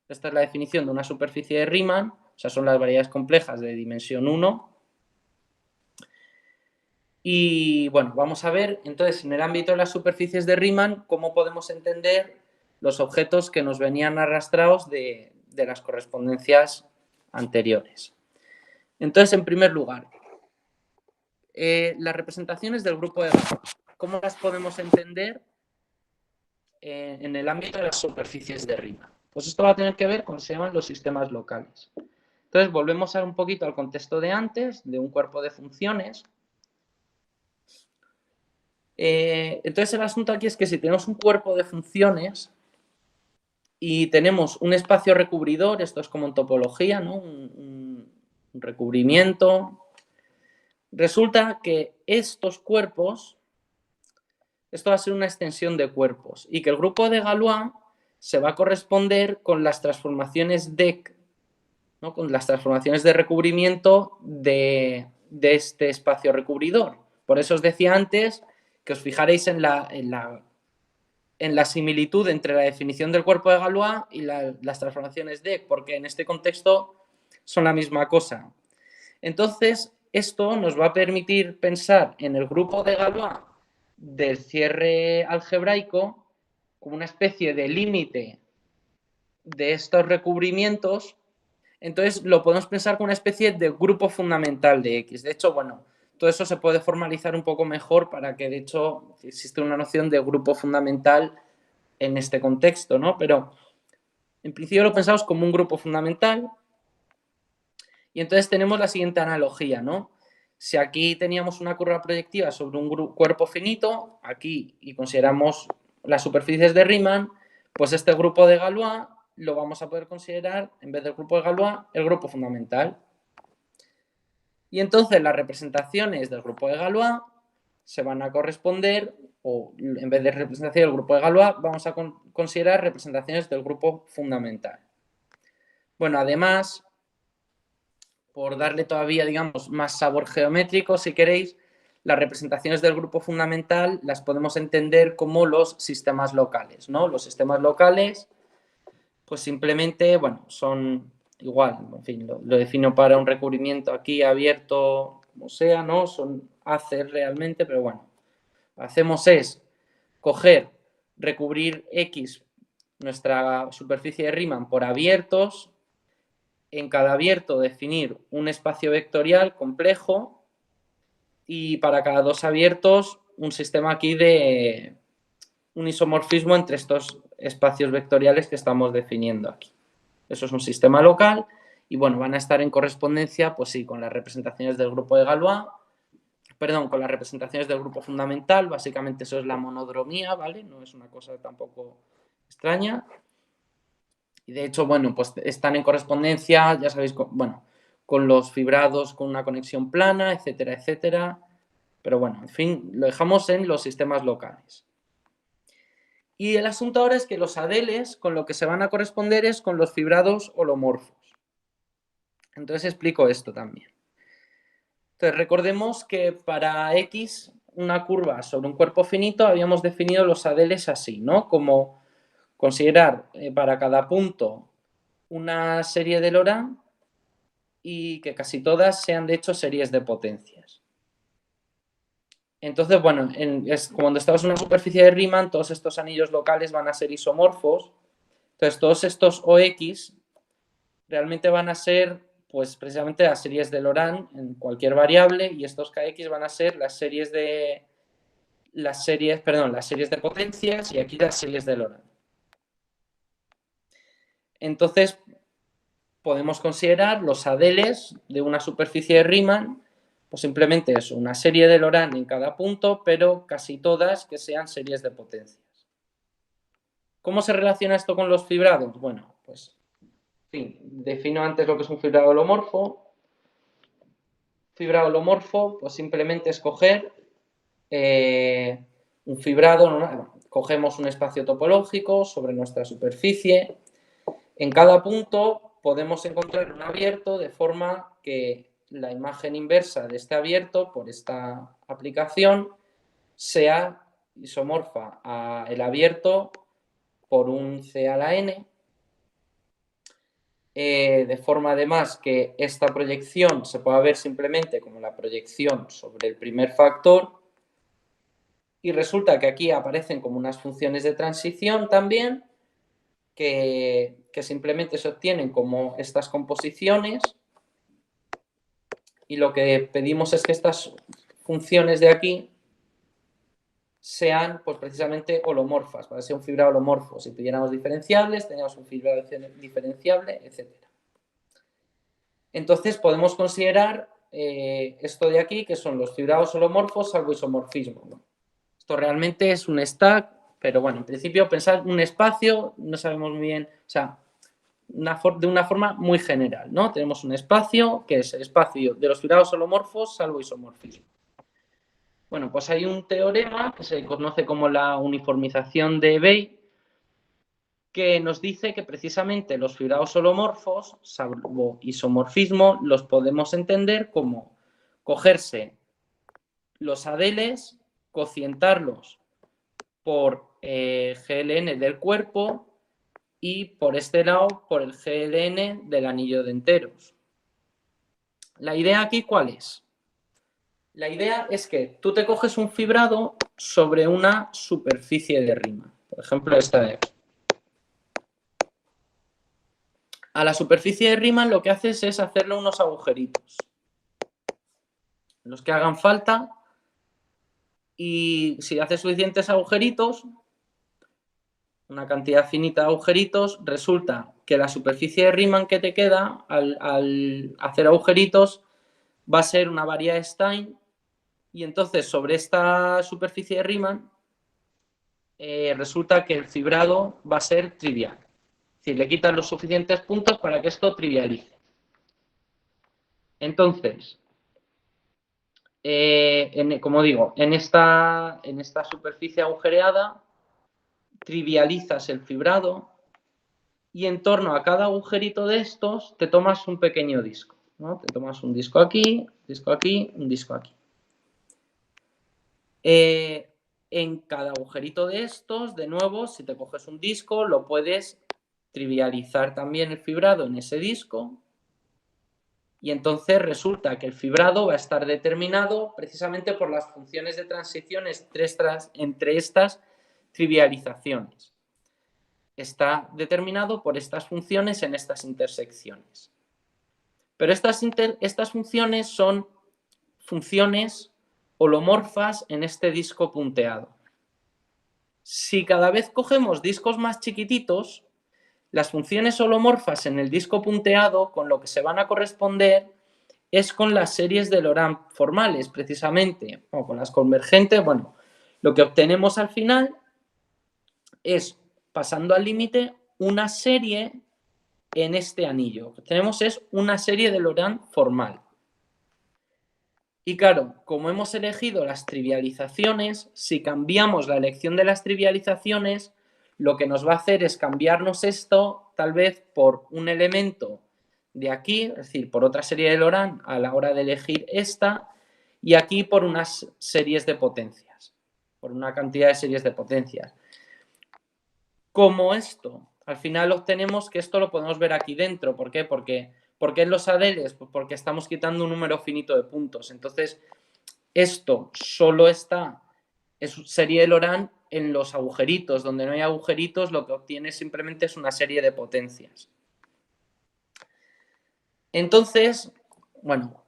Esta es la definición de una superficie de Riemann, o sea, son las variedades complejas de dimensión 1. Y bueno, vamos a ver entonces en el ámbito de las superficies de Riemann cómo podemos entender los objetos que nos venían arrastrados de las correspondencias anteriores. Entonces, en primer lugar, las representaciones del grupo de Galois, ¿cómo las podemos entender en el ámbito de las superficies de Riemann? Pues esto va a tener que ver con lo que se llaman los sistemas locales. Entonces, volvemos un poquito al contexto de antes, de un cuerpo de funciones. Entonces, el asunto aquí es que si tenemos un cuerpo de funciones y tenemos un espacio recubridor, esto es como en topología, ¿no? Un recubrimiento, resulta que estos cuerpos, esto va a ser una extensión de cuerpos y que el grupo de Galois se va a corresponder con las transformaciones DEC, ¿no? Con las transformaciones de recubrimiento de este espacio recubridor. Por eso os decía antes que os fijaréis en la similitud entre la definición del cuerpo de Galois y las transformaciones DEC, porque en este contexto son la misma cosa. Entonces, esto nos va a permitir pensar en el grupo de Galois del cierre algebraico como una especie de límite de estos recubrimientos. Entonces, lo podemos pensar como una especie de grupo fundamental de X. De hecho, bueno, todo eso se puede formalizar un poco mejor para que, de hecho, existe una noción de grupo fundamental en este contexto, ¿no? Pero, en principio, lo pensamos como un grupo fundamental. Y entonces tenemos la siguiente analogía, ¿no? Si aquí teníamos una curva proyectiva sobre un cuerpo finito, aquí, y consideramos las superficies de Riemann, pues este grupo de Galois lo vamos a poder considerar, en vez del grupo de Galois, el grupo fundamental. Y entonces las representaciones del grupo de Galois se van a corresponder, o en vez de representación del grupo de Galois, vamos a considerar representaciones del grupo fundamental. Bueno, además, por darle todavía, digamos, más sabor geométrico, si queréis, las representaciones del grupo fundamental las podemos entender como los sistemas locales, ¿no? Los sistemas locales, pues simplemente, bueno, son igual, en fin, lo defino para un recubrimiento aquí abierto, como sea, ¿no? Son haces realmente, pero bueno, lo que hacemos es coger, recubrir X, nuestra superficie de Riemann, por abiertos. En cada abierto definir un espacio vectorial complejo y para cada 2 abiertos un sistema aquí de un isomorfismo entre estos espacios vectoriales que estamos definiendo aquí. Eso es un sistema local y bueno, van a estar en correspondencia, pues sí, con las representaciones del grupo de Galois, perdón, con las representaciones del grupo fundamental, básicamente eso es la monodromía, ¿vale? No es una cosa tampoco extraña. Y de hecho, bueno, pues están en correspondencia, ya sabéis, con los fibrados con una conexión plana, etcétera, etcétera. Pero bueno, en fin, lo dejamos en los sistemas locales. Y el asunto ahora es que los adeles con lo que se van a corresponder es con los fibrados holomorfos. Entonces explico esto también. Entonces recordemos que para X, una curva sobre un cuerpo finito, habíamos definido los adeles así, ¿no? Como considerar para cada punto una serie de Laurent y que casi todas sean de hecho series de potencias. Entonces, bueno, cuando estamos en una superficie de Riemann, todos estos anillos locales van a ser isomorfos. Entonces, todos estos OX realmente van a ser, pues, precisamente las series de Laurent en cualquier variable y estos KX van a ser las series de potencias y aquí las series de Laurent. Entonces, podemos considerar los adeles de una superficie de Riemann Pues simplemente eso, una serie de Laurent en cada punto, pero casi todas que sean series de potencias. ¿Cómo se relaciona esto con los fibrados? Bueno, pues, en fin, defino antes lo que es un fibrado holomorfo. Fibrado holomorfo, pues simplemente es coger un fibrado, cogemos un espacio topológico sobre nuestra superficie. En cada punto podemos encontrar un abierto de forma que la imagen inversa de este abierto por esta aplicación sea isomorfa al abierto por un C a la n, de forma además que esta proyección se pueda ver simplemente como la proyección sobre el primer factor, y resulta que aquí aparecen como unas funciones de transición también que simplemente se obtienen como estas composiciones, y lo que pedimos es que estas funciones de aquí sean pues precisamente holomorfas, para ser un fibrado holomorfo. Si pidiéramos diferenciables, teníamos un fibrado diferenciable, etc. Entonces podemos considerar esto de aquí, que son los fibrados holomorfos salvo isomorfismo, ¿no? Esto realmente es un stack, pero bueno, en principio pensar un espacio, no sabemos muy bien, o sea, de una forma muy general, ¿no? Tenemos un espacio que es el espacio de los fibrados holomorfos salvo isomorfismo. Bueno, pues hay un teorema que se conoce como la uniformización de Bay, que nos dice que precisamente los fibrados holomorfos, salvo isomorfismo, los podemos entender como cogerse los adeles, cocientarlos por GLN del cuerpo y por este lado por el GLN del anillo de enteros. ¿La idea aquí cuál es? La idea es que tú te coges un fibrado sobre una superficie de Riemann. Por ejemplo, esta de aquí. A la superficie de Riemann lo que haces es hacerle unos agujeritos, los que hagan falta, y si haces suficientes agujeritos, una cantidad finita de agujeritos, resulta que la superficie de Riemann que te queda al hacer agujeritos va a ser una variedad de Stein, y entonces sobre esta superficie de Riemann resulta que el fibrado va a ser trivial. Es decir, le quitan los suficientes puntos para que esto trivialice. Entonces, como digo, en esta superficie agujereada trivializas el fibrado y en torno a cada agujerito de estos te tomas un pequeño disco, ¿no? Te tomas un disco aquí, un disco aquí. En cada agujerito de estos, de nuevo, si te coges un disco, lo puedes trivializar también el fibrado en ese disco, y entonces resulta que el fibrado va a estar determinado precisamente por las funciones de transiciones entre estas trivializaciones. Está determinado por estas funciones en estas intersecciones. Pero estas funciones son funciones holomorfas en este disco punteado. Si cada vez cogemos discos más chiquititos, las funciones holomorfas en el disco punteado con lo que se van a corresponder es con las series de Laurent formales, precisamente, o con las convergentes. Bueno, lo que obtenemos al final es, pasando al límite, una serie en este anillo. Lo que tenemos es una serie de Laurent formal. Y claro, como hemos elegido las trivializaciones, si cambiamos la elección de las trivializaciones, lo que nos va a hacer es cambiarnos esto tal vez por un elemento de aquí, es decir, por otra serie de Laurent a la hora de elegir esta, y aquí por unas series de potencias, por una cantidad de series de potencias. Como esto, al final obtenemos que esto lo podemos ver aquí dentro. ¿Por qué? ¿Por qué en los adeles? Pues porque estamos quitando un número finito de puntos. Entonces, esto solo está, es serie de Laurent en los agujeritos. Donde no hay agujeritos, lo que obtienes simplemente es una serie de potencias. Entonces, bueno,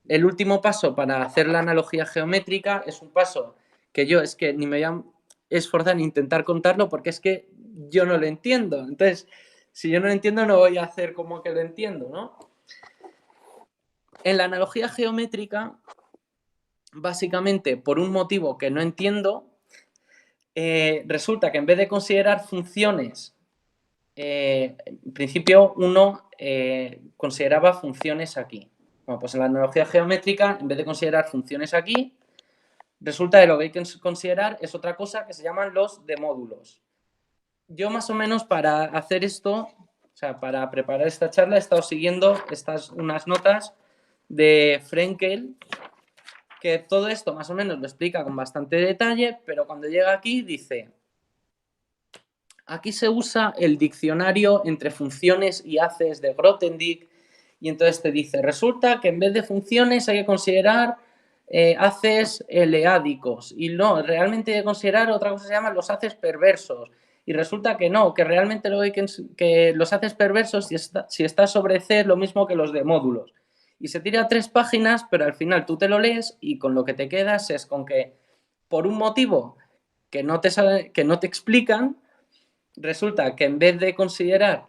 el último paso para hacer la analogía geométrica es un paso que yo es que ni me voy a esforzar en intentar contarlo porque es que yo no lo entiendo. Entonces, si yo no lo entiendo, no voy a hacer como que lo entiendo, ¿no? En la analogía geométrica básicamente por un motivo que no entiendo, resulta que en vez de considerar funciones, en principio uno consideraba funciones aquí. Bueno, pues en la analogía geométrica, en vez de considerar funciones aquí, resulta que lo que hay que considerar es otra cosa que se llaman los demódulos. Yo más o menos para hacer esto, o sea, para preparar esta charla, he estado siguiendo unas notas de Frenkel, que todo esto más o menos lo explica con bastante detalle, pero cuando llega aquí dice, aquí se usa el diccionario entre funciones y haces de Grothendieck, y entonces te dice, resulta que en vez de funciones hay que considerar haces eleádicos, y no, realmente hay que considerar otra cosa que se llama los haces perversos, y resulta que no, que realmente lo hay que los haces perversos si está sobre C es lo mismo que los de módulos. Y se tira 3 páginas, pero al final tú te lo lees y con lo que te quedas es con que por un motivo que no te explican, resulta que en vez de considerar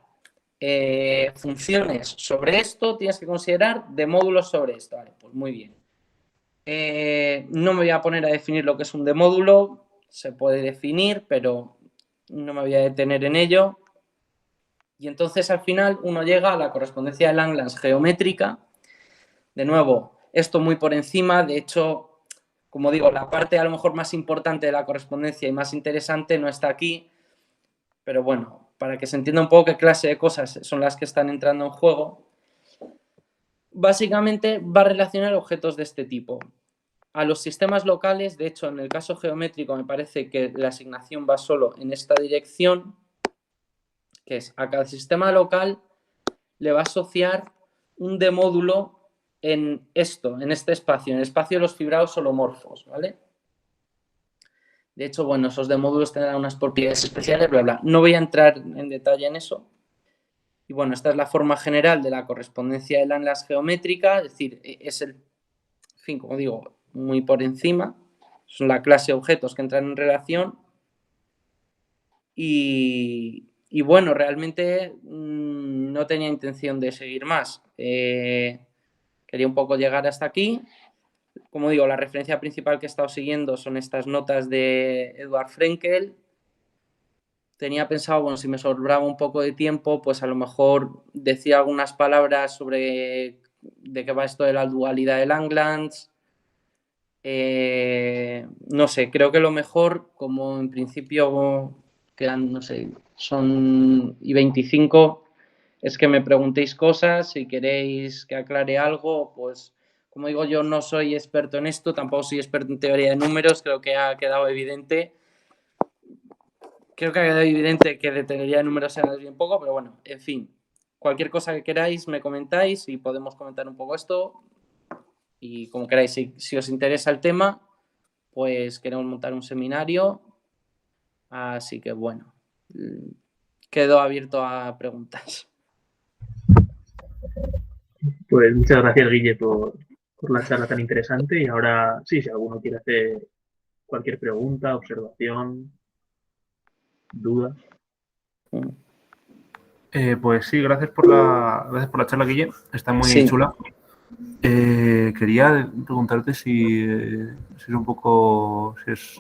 funciones sobre esto, tienes que considerar de módulos sobre esto. Vale, pues muy bien. No me voy a poner a definir lo que es un demódulo, se puede definir, pero no me voy a detener en ello. Y entonces al final uno llega a la correspondencia de Langlands geométrica. De nuevo, esto muy por encima, de hecho, como digo, la parte a lo mejor más importante de la correspondencia y más interesante no está aquí, pero bueno, para que se entienda un poco qué clase de cosas son las que están entrando en juego, básicamente va a relacionar objetos de este tipo. A los sistemas locales, de hecho, en el caso geométrico me parece que la asignación va solo en esta dirección, que es a cada sistema local le va a asociar un demódulo en esto, en este espacio, en el espacio de los fibrados holomorfos, ¿vale? De hecho, bueno, esos demódulos tendrán unas propiedades especiales, bla, bla. No voy a entrar en detalle en eso. Y bueno, esta es la forma general de la correspondencia de Langlands geométrica, es decir, es el, en fin, como digo, muy por encima. Son la clase de objetos que entran en relación. Y bueno, realmente no tenía intención de seguir más. Quería un poco llegar hasta aquí. Como digo, la referencia principal que he estado siguiendo son estas notas de Edward Frenkel. Tenía pensado, bueno, si me sobraba un poco de tiempo, pues a lo mejor decía algunas palabras sobre de qué va esto de la dualidad de Langlands. No sé, creo que lo mejor, como en principio quedan, no sé, son y 25, es que me preguntéis cosas, si queréis que aclare algo, pues como digo, yo no soy experto en esto, tampoco soy experto en teoría de números, creo que ha quedado evidente. Creo que ha quedado evidente que de teoría de números se habla bien poco, pero bueno, en fin, cualquier cosa que queráis me comentáis y podemos comentar un poco esto. Y como queráis, si os interesa el tema, pues queremos montar un seminario. Así que bueno, quedo abierto a preguntas. Pues muchas gracias, Guille, por la charla tan interesante. Y ahora, sí, si alguno quiere hacer cualquier pregunta, observación, duda. Pues sí, gracias por la charla, Guille. Está muy Sí. chula. Quería preguntarte si es un poco, si se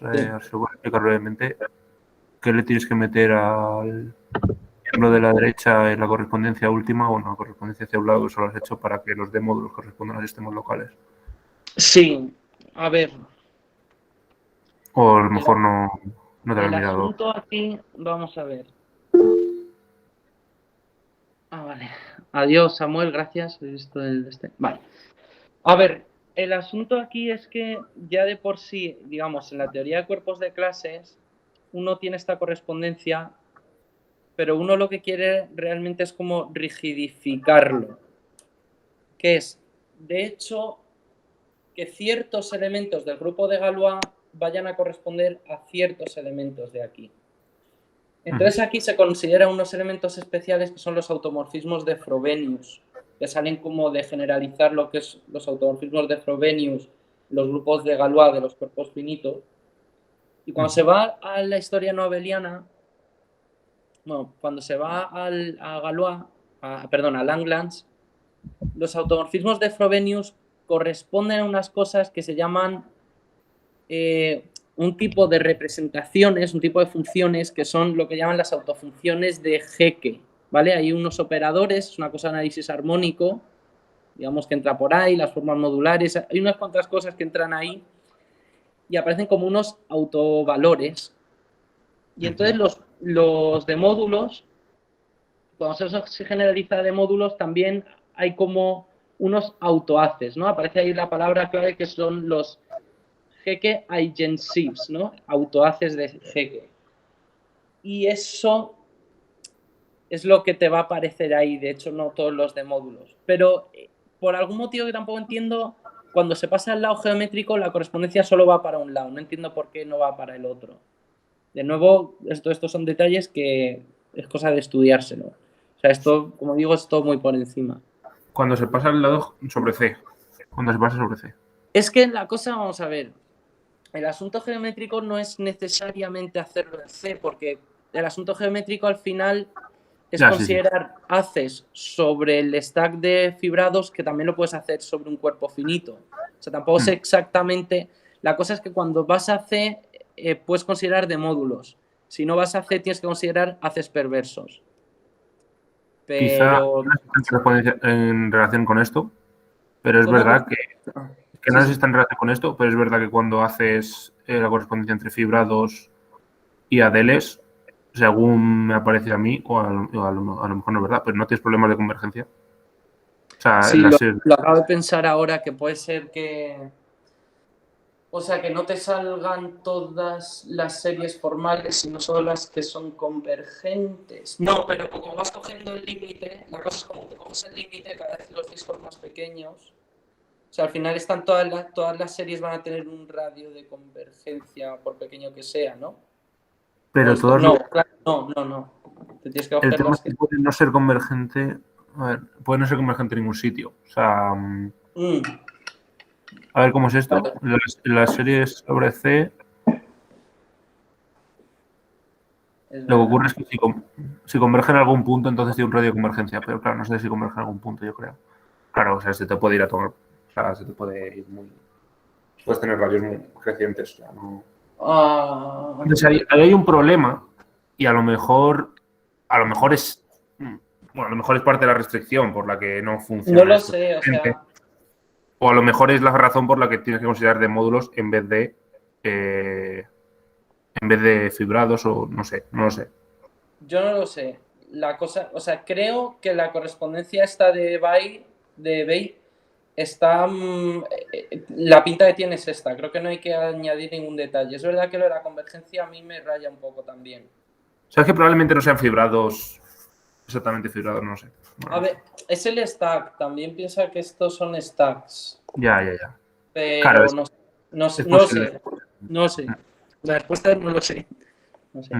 puede explicar brevemente, ¿qué le tienes que meter al ejemplo de la derecha en la correspondencia última, bueno, la correspondencia hacia un lado que solo has hecho para que los D módulos correspondan a sistemas locales? Sí, a ver. O a lo mejor no te lo has El mirado. asunto aquí, vamos a ver. Vale. Adiós, Samuel, gracias. He visto Vale. A ver, el asunto aquí es que ya de por sí, digamos, en la teoría de cuerpos de clases, uno tiene esta correspondencia, pero uno lo que quiere realmente es como rigidificarlo. Que es, de hecho, que ciertos elementos del grupo de Galois vayan a corresponder a ciertos elementos de aquí. Entonces aquí se consideran unos elementos especiales que son los automorfismos de Frobenius, que salen como de generalizar lo que es los automorfismos de Frobenius, los grupos de Galois de los cuerpos finitos. Y cuando se va a la historia nobeliana, bueno, cuando se va a Galois, a Langlands, los automorfismos de Frobenius corresponden a unas cosas que se llaman un tipo de representaciones, un tipo de funciones que son lo que llaman las autofunciones de Hecke, ¿vale? Hay unos operadores, es una cosa de análisis armónico, digamos que entra por ahí, las formas modulares, hay unas cuantas cosas que entran ahí y aparecen como unos autovalores. Y entonces los de módulos, cuando se generaliza de módulos, también hay como unos autohaces, ¿no? Aparece ahí la palabra clave que son los Hecke Eigenships, ¿no? Autohaces de Hecke. Y eso es lo que te va a aparecer ahí, de hecho no todos los de módulos. Pero por algún motivo que tampoco entiendo, cuando se pasa al lado geométrico la correspondencia solo va para un lado, no entiendo por qué no va para el otro. De nuevo, estos son detalles que es cosa de estudiárselo. O sea, esto, como digo, es todo muy por encima. Cuando se pasa al lado sobre C. Cuando se pasa sobre C. Es que la cosa, vamos a ver, el asunto geométrico no es necesariamente hacerlo en C, porque el asunto geométrico al final es considerar haces sobre el stack de fibrados que también lo puedes hacer sobre un cuerpo finito. O sea, tampoco sé exactamente. La cosa es que cuando vas a C puedes considerar de módulos. Si no vas a C tienes que considerar haces perversos. Pero... Quizá en relación con esto, pero es verdad que no sé si está en relación con esto, pero es verdad que cuando haces la correspondencia entre fibrados y adeles, según me ha parecido a mí, o a lo mejor no es verdad, pero no tienes problemas de convergencia. O sea, sí, lo acabo de pensar ahora, que puede ser que... O sea, que no te salgan todas las series formales, sino solo las que son convergentes. No, pero como vas cogiendo el límite, la cosa es como te coges el límite, cada vez los discos más pequeños. O sea, al final están todas las series van a tener un radio de convergencia, por pequeño que sea, ¿no? Pero todos no, claro, no. Te tienes que el tema es que puede no ser convergente. A ver, puede no ser convergente en ningún sitio. O sea, a ver cómo es esto. Vale. Las series sobre C. Lo que ocurre es que si converge en algún punto, entonces tiene un radio de convergencia. Pero claro, no sé si converge en algún punto, yo creo. Claro, o sea, se te puede ir a tomar. O sea, se te puede ir muy. Puedes tener radios muy crecientes. O sea, no. Entonces ahí hay un problema. Y a lo mejor es. Bueno, a lo mejor es parte de la restricción por la que no funciona. No lo sé, o sea. O a lo mejor es la razón por la que tienes que considerar de módulos en vez de fibrados, o no sé, no lo sé. Yo no lo sé. La cosa, o sea, creo que la correspondencia esta de Bay está. La pinta que tiene es esta. Creo que no hay que añadir ningún detalle. Es verdad que lo de la convergencia a mí me raya un poco también. ¿Sabes que probablemente no sean fibrados? Exactamente fibrados, no sé. Bueno, a ver, es el stack. También piensa que estos son stacks. Ya. Pero claro, no sé. La respuesta es no lo sé. No sé.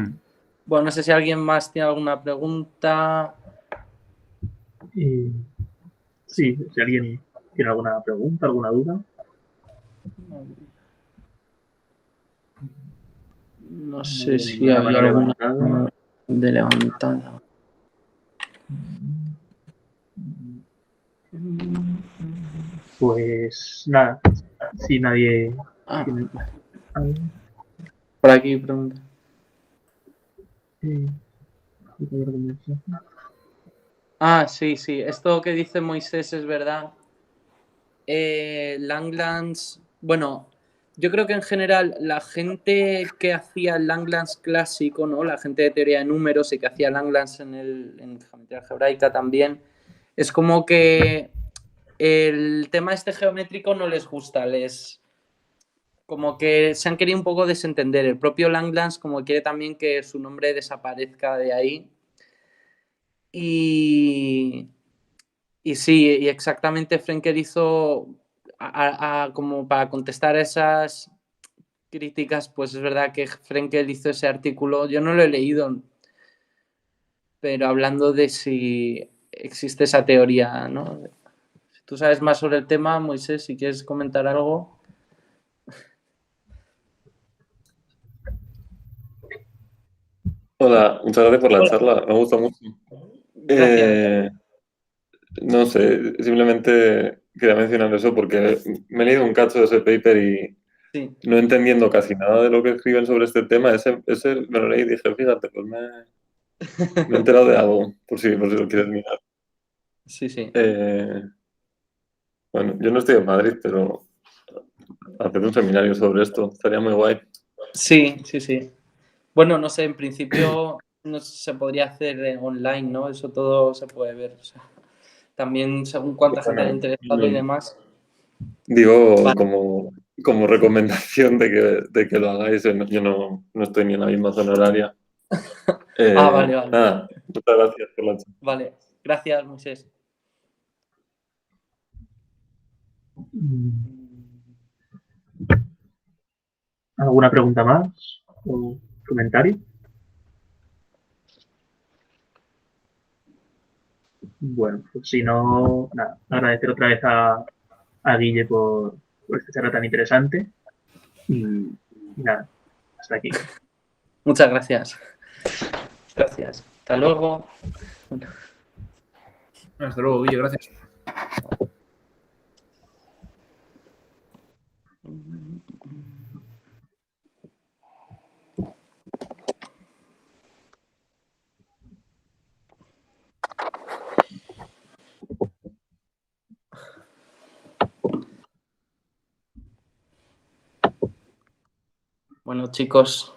Bueno, no sé si alguien más tiene alguna pregunta. Sí, si alguien tiene alguna pregunta, alguna duda. No sé si hay alguna de levantada. Pues nada, si nadie tiene... Por aquí pregunta. Sí. Esto que dice Moisés es verdad. Langlands, bueno, yo creo que en general la gente que hacía el Langlands clásico, ¿no? La gente de teoría de números y que hacía Langlands en geometría algebraica también, es como que el tema este geométrico no les gusta, como que se han querido un poco desentender. El propio Langlands como quiere también que su nombre desaparezca de ahí. Y sí, y exactamente Frenkel hizo, como para contestar a esas críticas, pues es verdad que Frenkel hizo ese artículo, yo no lo he leído, pero hablando de si existe esa teoría, ¿no? Si tú sabes más sobre el tema, Moisés, si quieres comentar algo. Hola, muchas gracias por la charla, me gusta mucho. Gracias. No sé, simplemente quería mencionar eso porque me he leído un cacho de ese paper y Sí. no entendiendo casi nada de lo que escriben sobre este tema, ese me lo leí y dije, fíjate, pues me he enterado de algo, por si lo quieres mirar. Sí, sí. Bueno, yo no estoy en Madrid, pero hacer un seminario sobre esto estaría muy guay. Sí, sí, sí. Bueno, no sé, en principio no se podría hacer online, ¿no? Eso todo se puede ver. O sea, también según cuánta gente haya interesado y demás. Digo, Vale. como recomendación de que lo hagáis, yo no estoy ni en la misma zona horaria. Vale, vale. Nada, muchas gracias por la charla. Vale. Gracias, Moisés. ¿Alguna pregunta más o comentario? Bueno, pues si no, nada, agradecer otra vez a Guille por esta charla tan interesante y nada, hasta aquí. Muchas gracias. Gracias. Hasta luego. Hasta luego, Guille, gracias. Bueno, chicos,